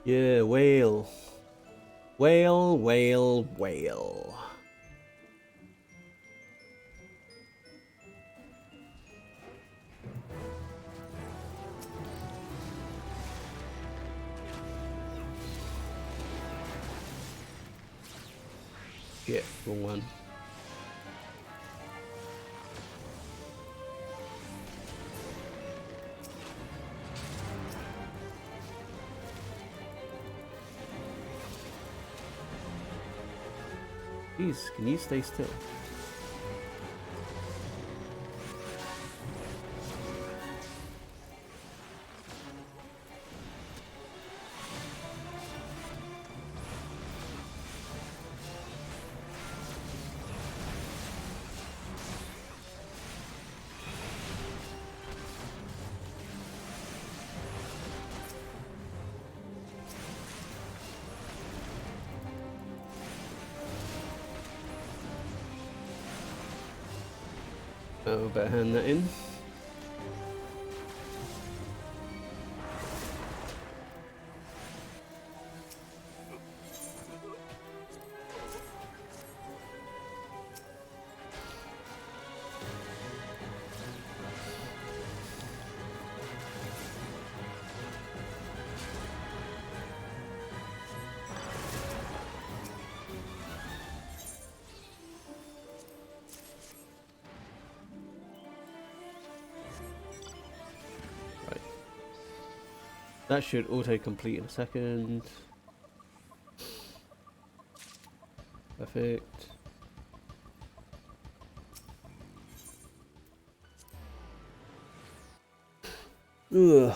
Yeah, whale. Whale, whale, whale. Shit, wrong one. Jeez, can you stay still? Oh, better hand that in. Right. That should auto-complete in a second. Perfect. Ugh.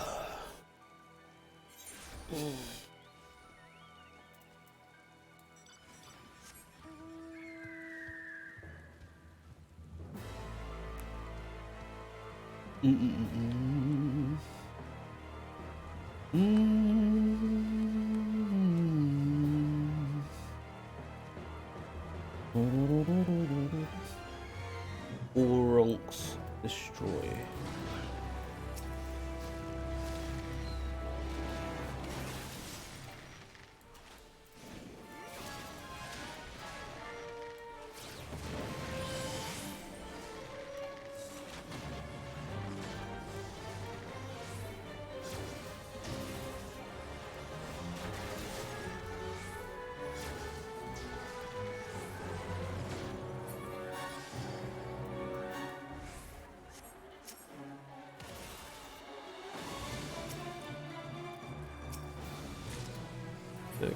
Oronx destroy. Okay.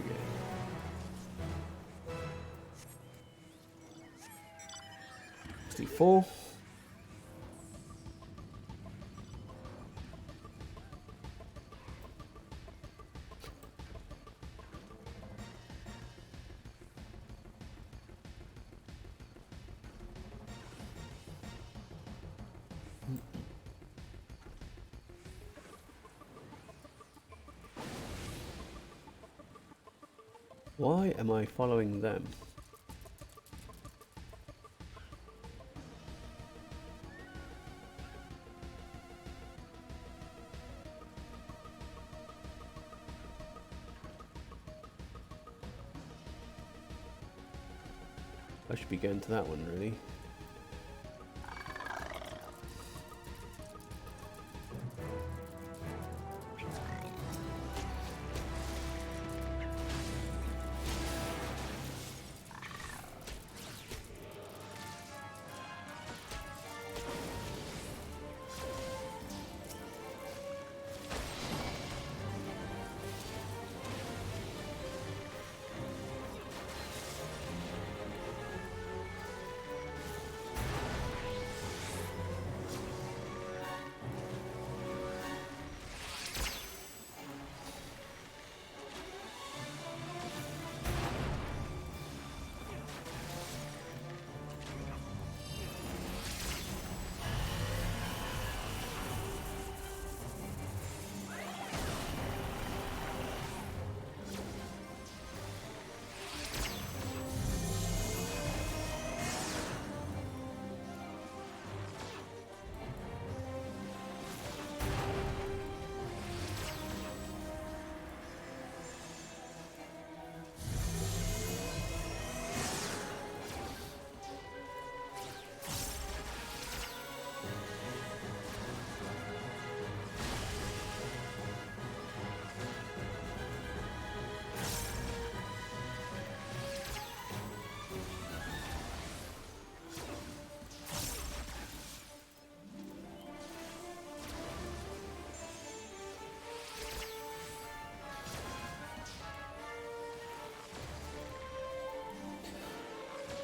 Four. Why am I following them? I should be going to that one, really.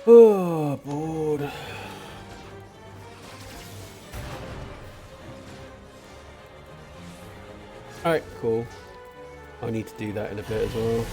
Oh, bored. Alright, cool. I need to do that in a bit as well.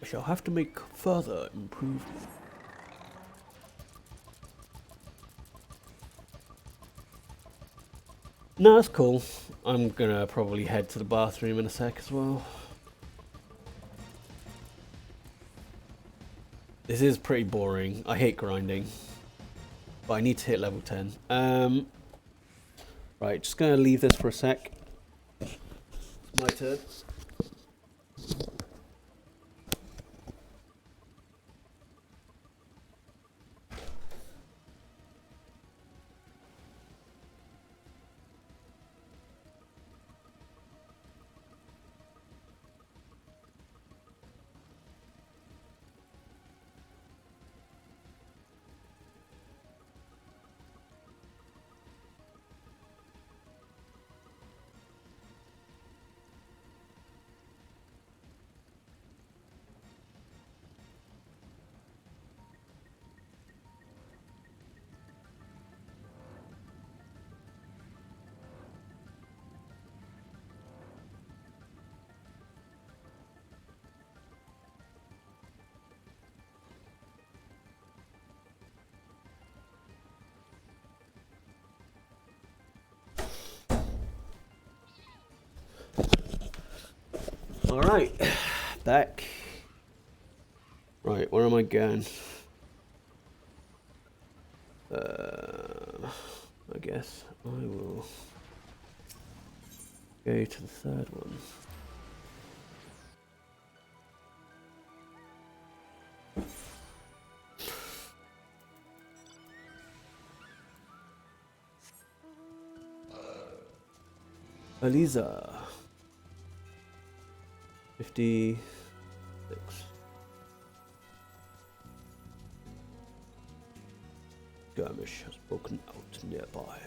I shall have to make further improvement. No, that's cool. I'm gonna probably head to the bathroom in a sec as well. This is pretty boring. I hate grinding. But I need to hit level 10. Right, just gonna leave this for a sec. It's my turn. Alright, back. Right, where am I going? I guess I will go to the third one. Aliza. 56. Skirmish has broken out nearby.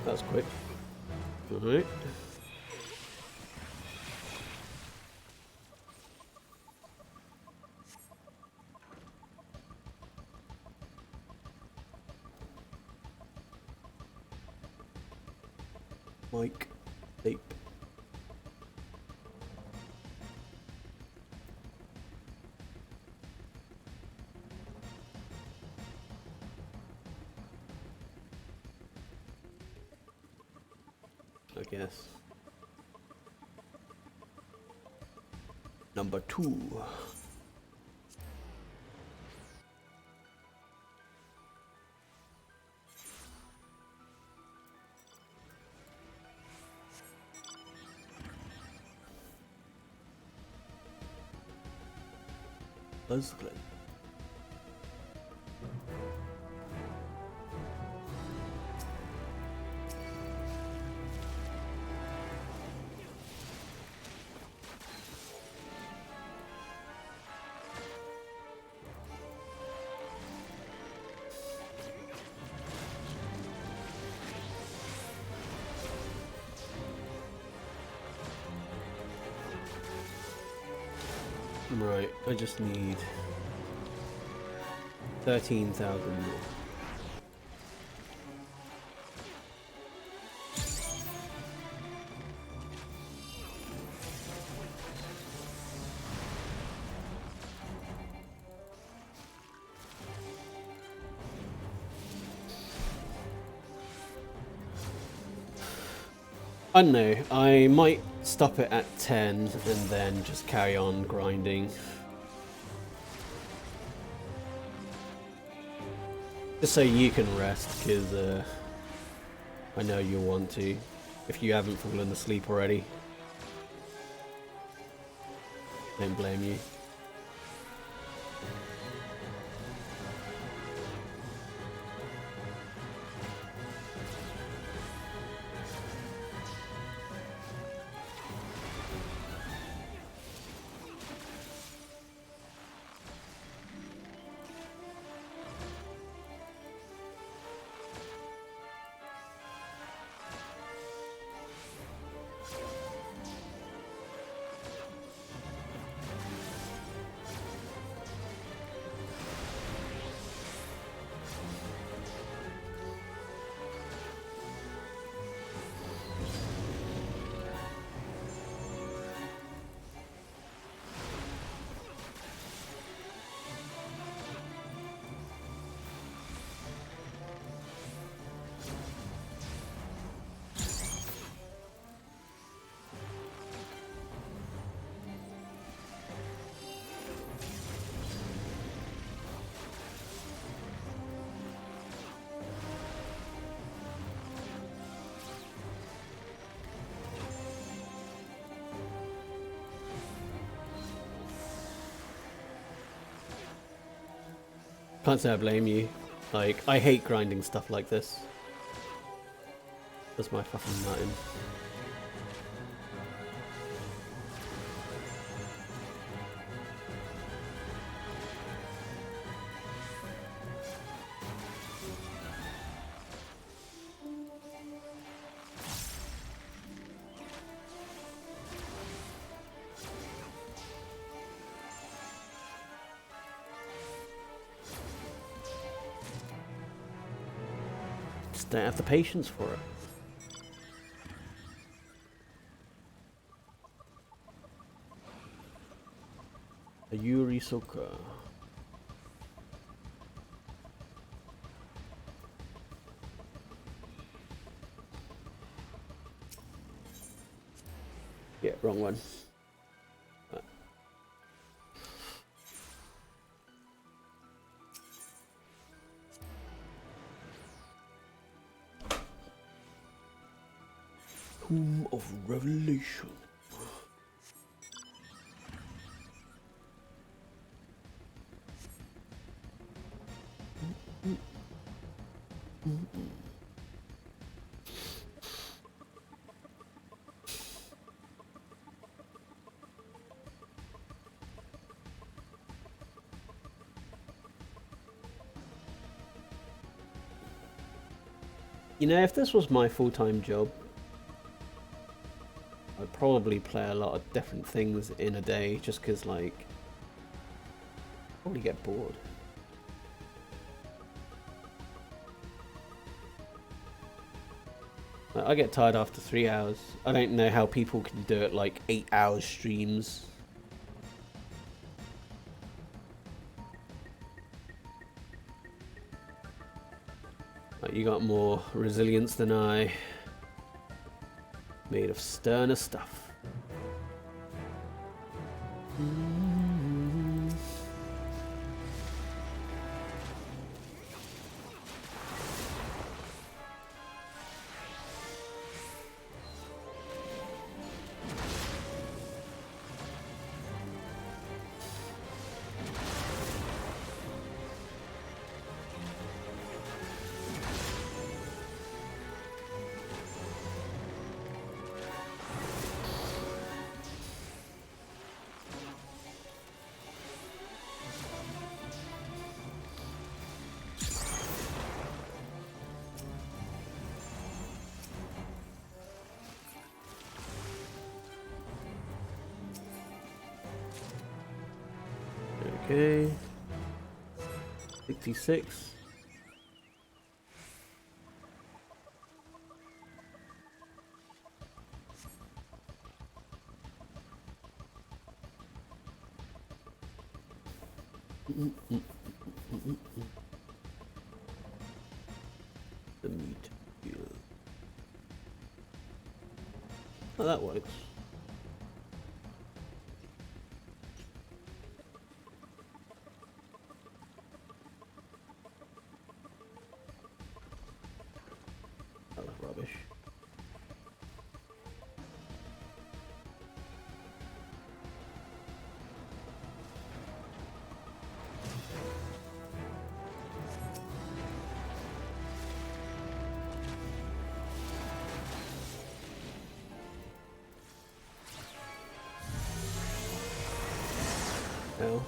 That's quick. Alright. Mike, tape. I guess. Number 2. Bozja. Right, I just need 13,000 more. I don't know, I might stop it at 10 and then just carry on grinding. Just so you can rest, because I know you'll want to, if you haven't fallen asleep already. Don't blame you. Can't say I blame you. Like, I hate grinding stuff like this. That's my fucking nutting. Just don't have the patience for it. A Yuri Soka. Yeah, wrong one. Tomb of Revelation. You know, if this was my full-time job, I'd probably play a lot of different things in a day, just because, like, probably get bored. Like, I get tired after 3 hours. I don't know how people can do it like 8-hour streams. Like, you got more resilience than I. Made of sterner stuff. Okay. 66. The meat. Yeah. Oh, that works. That was rubbish. Hell.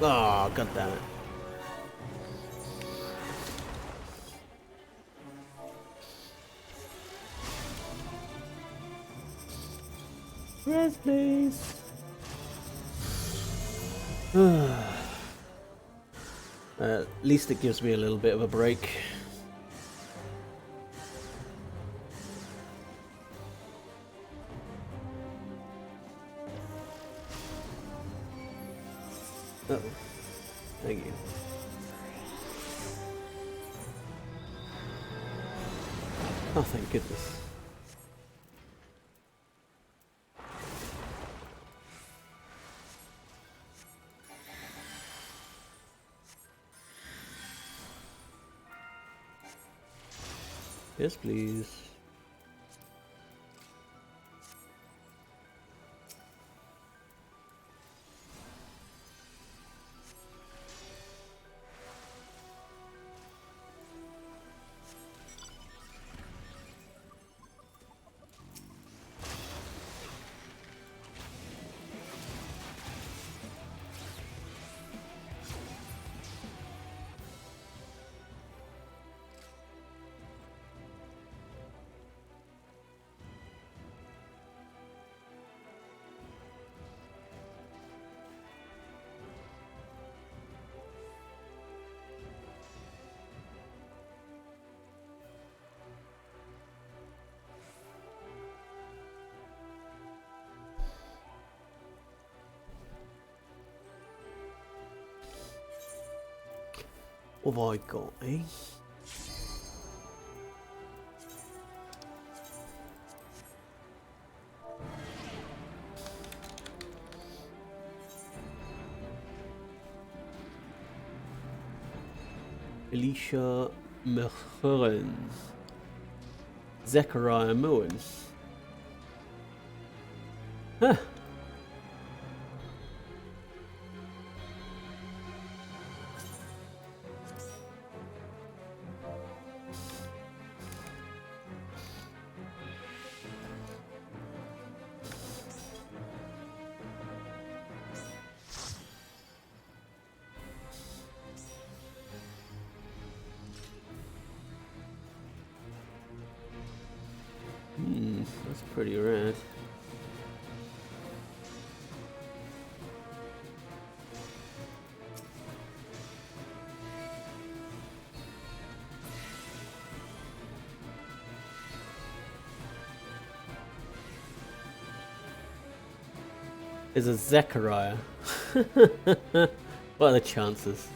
Oh, god damn it. Yes, please. At least it gives me a little bit of a break. Oh, thank you. Oh, thank goodness. Yes, please. What have I got, eh? Elisha Mecheren. Zechariah Moen. Huh. That's pretty rad. Is a Zechariah. What are the chances?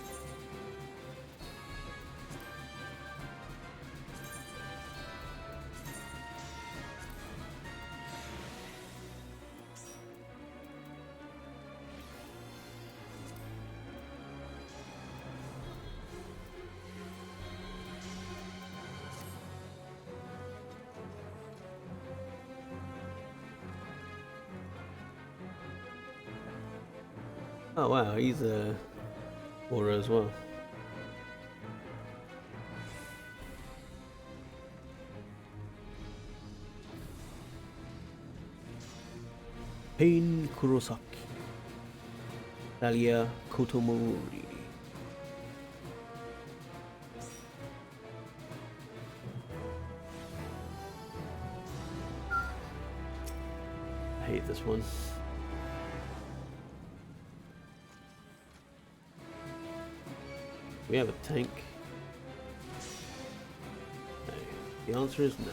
Oh wow, he's a Aura as well. Pain Kurosaki. Talia Kotomori. I hate this one. We have a tank. No. The answer is no.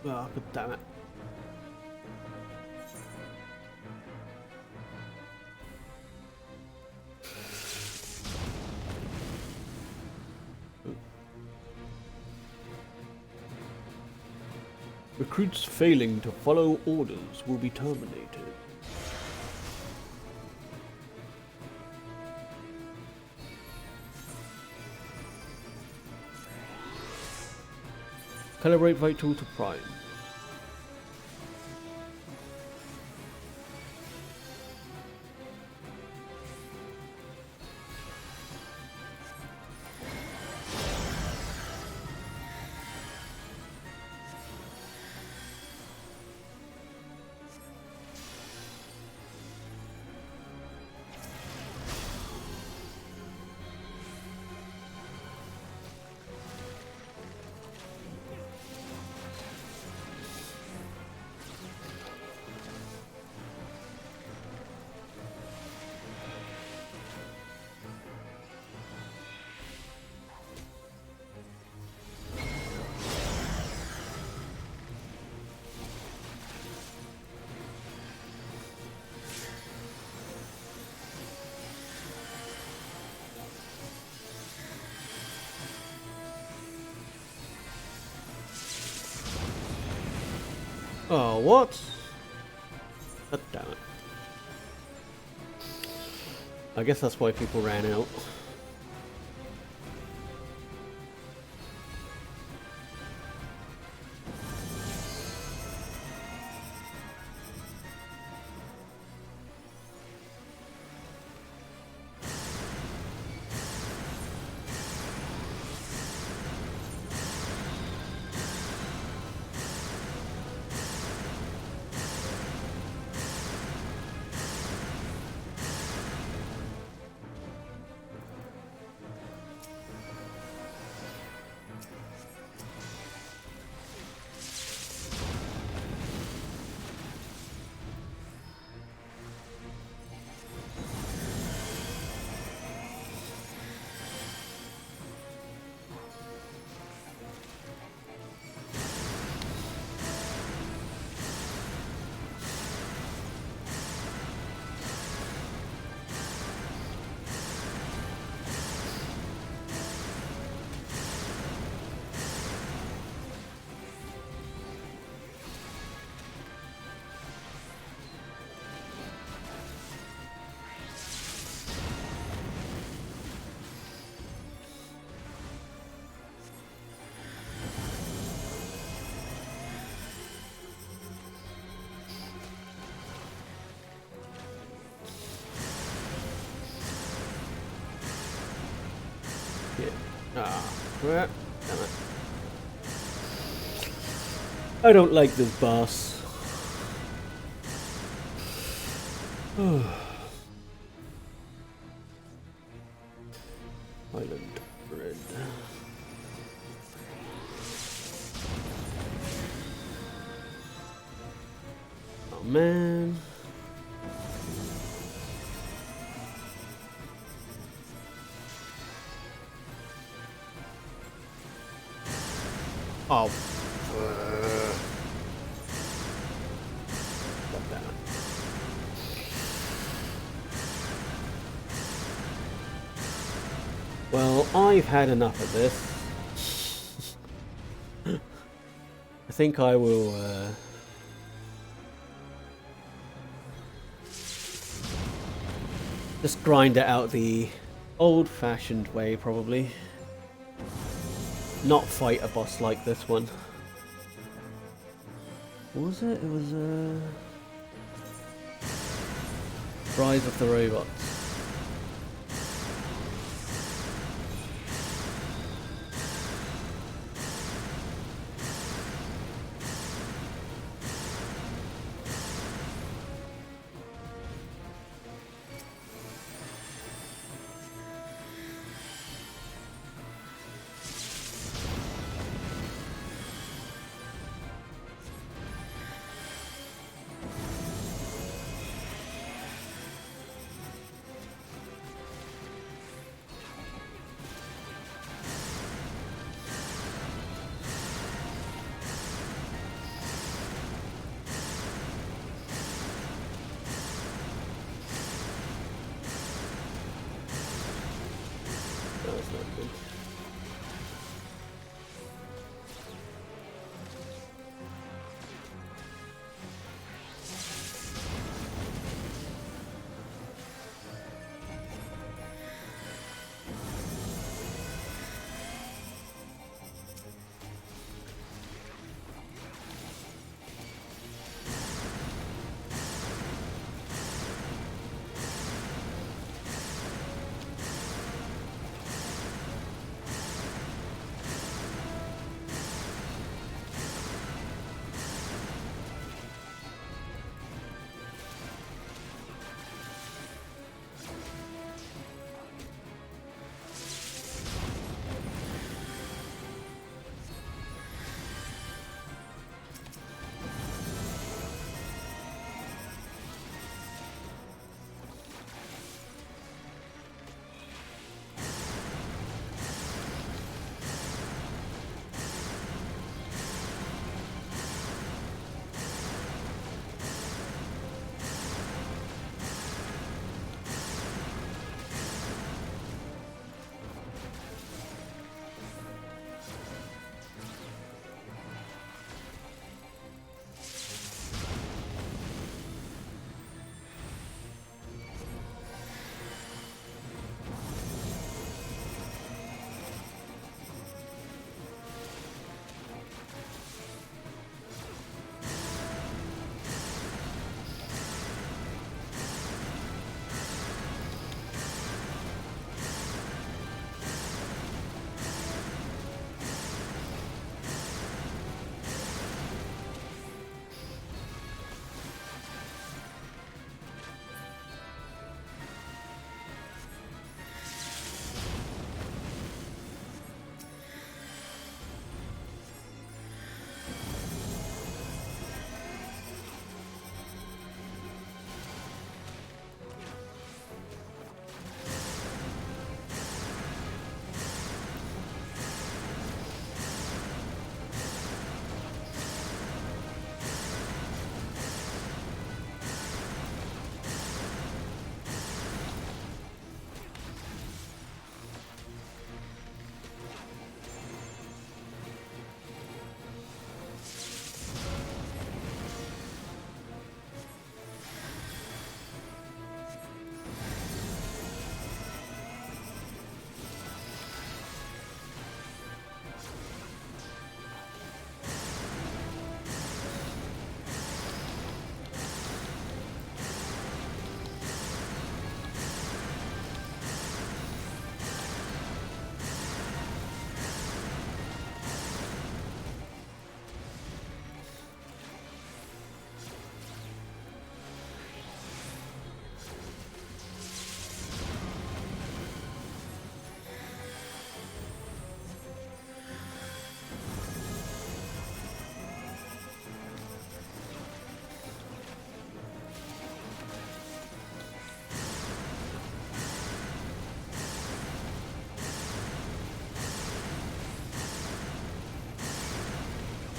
Oh, god damn it. Recruits failing to follow orders will be terminated. Calibrate vital to prime. Oh, what? God damn it. I guess that's why people ran out. Ah, crap. Damn it. I don't like this boss. Island bread. Oh man. Oh. God damn it. Well, I've had enough of this. I think I will just grind it out the old-fashioned way, probably. Not fight a boss like this one. What was it? It was Rise of the Robots.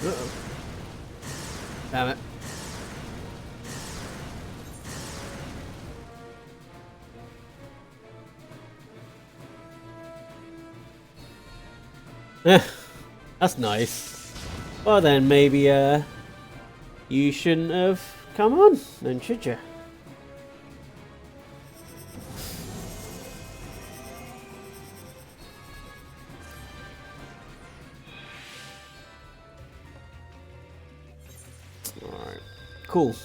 Uh-oh. Damn it. That's nice. Well then, maybe you shouldn't have come on, then should you? Alright. Cool.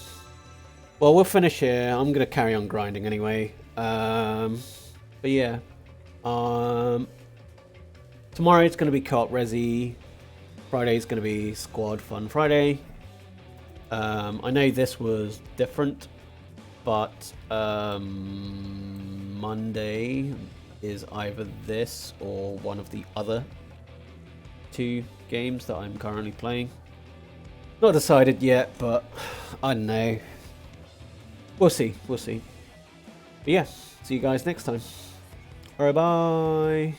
Well, we'll finish here. I'm gonna carry on grinding anyway. But yeah. Tomorrow it's gonna be co-op resi. Friday's gonna be squad fun Friday. I know this was different, but Monday is either this or one of the other 2 games that I'm currently playing. Not decided yet, but I don't know. We'll see. We'll see. But yeah, see you guys next time. Alright, bye.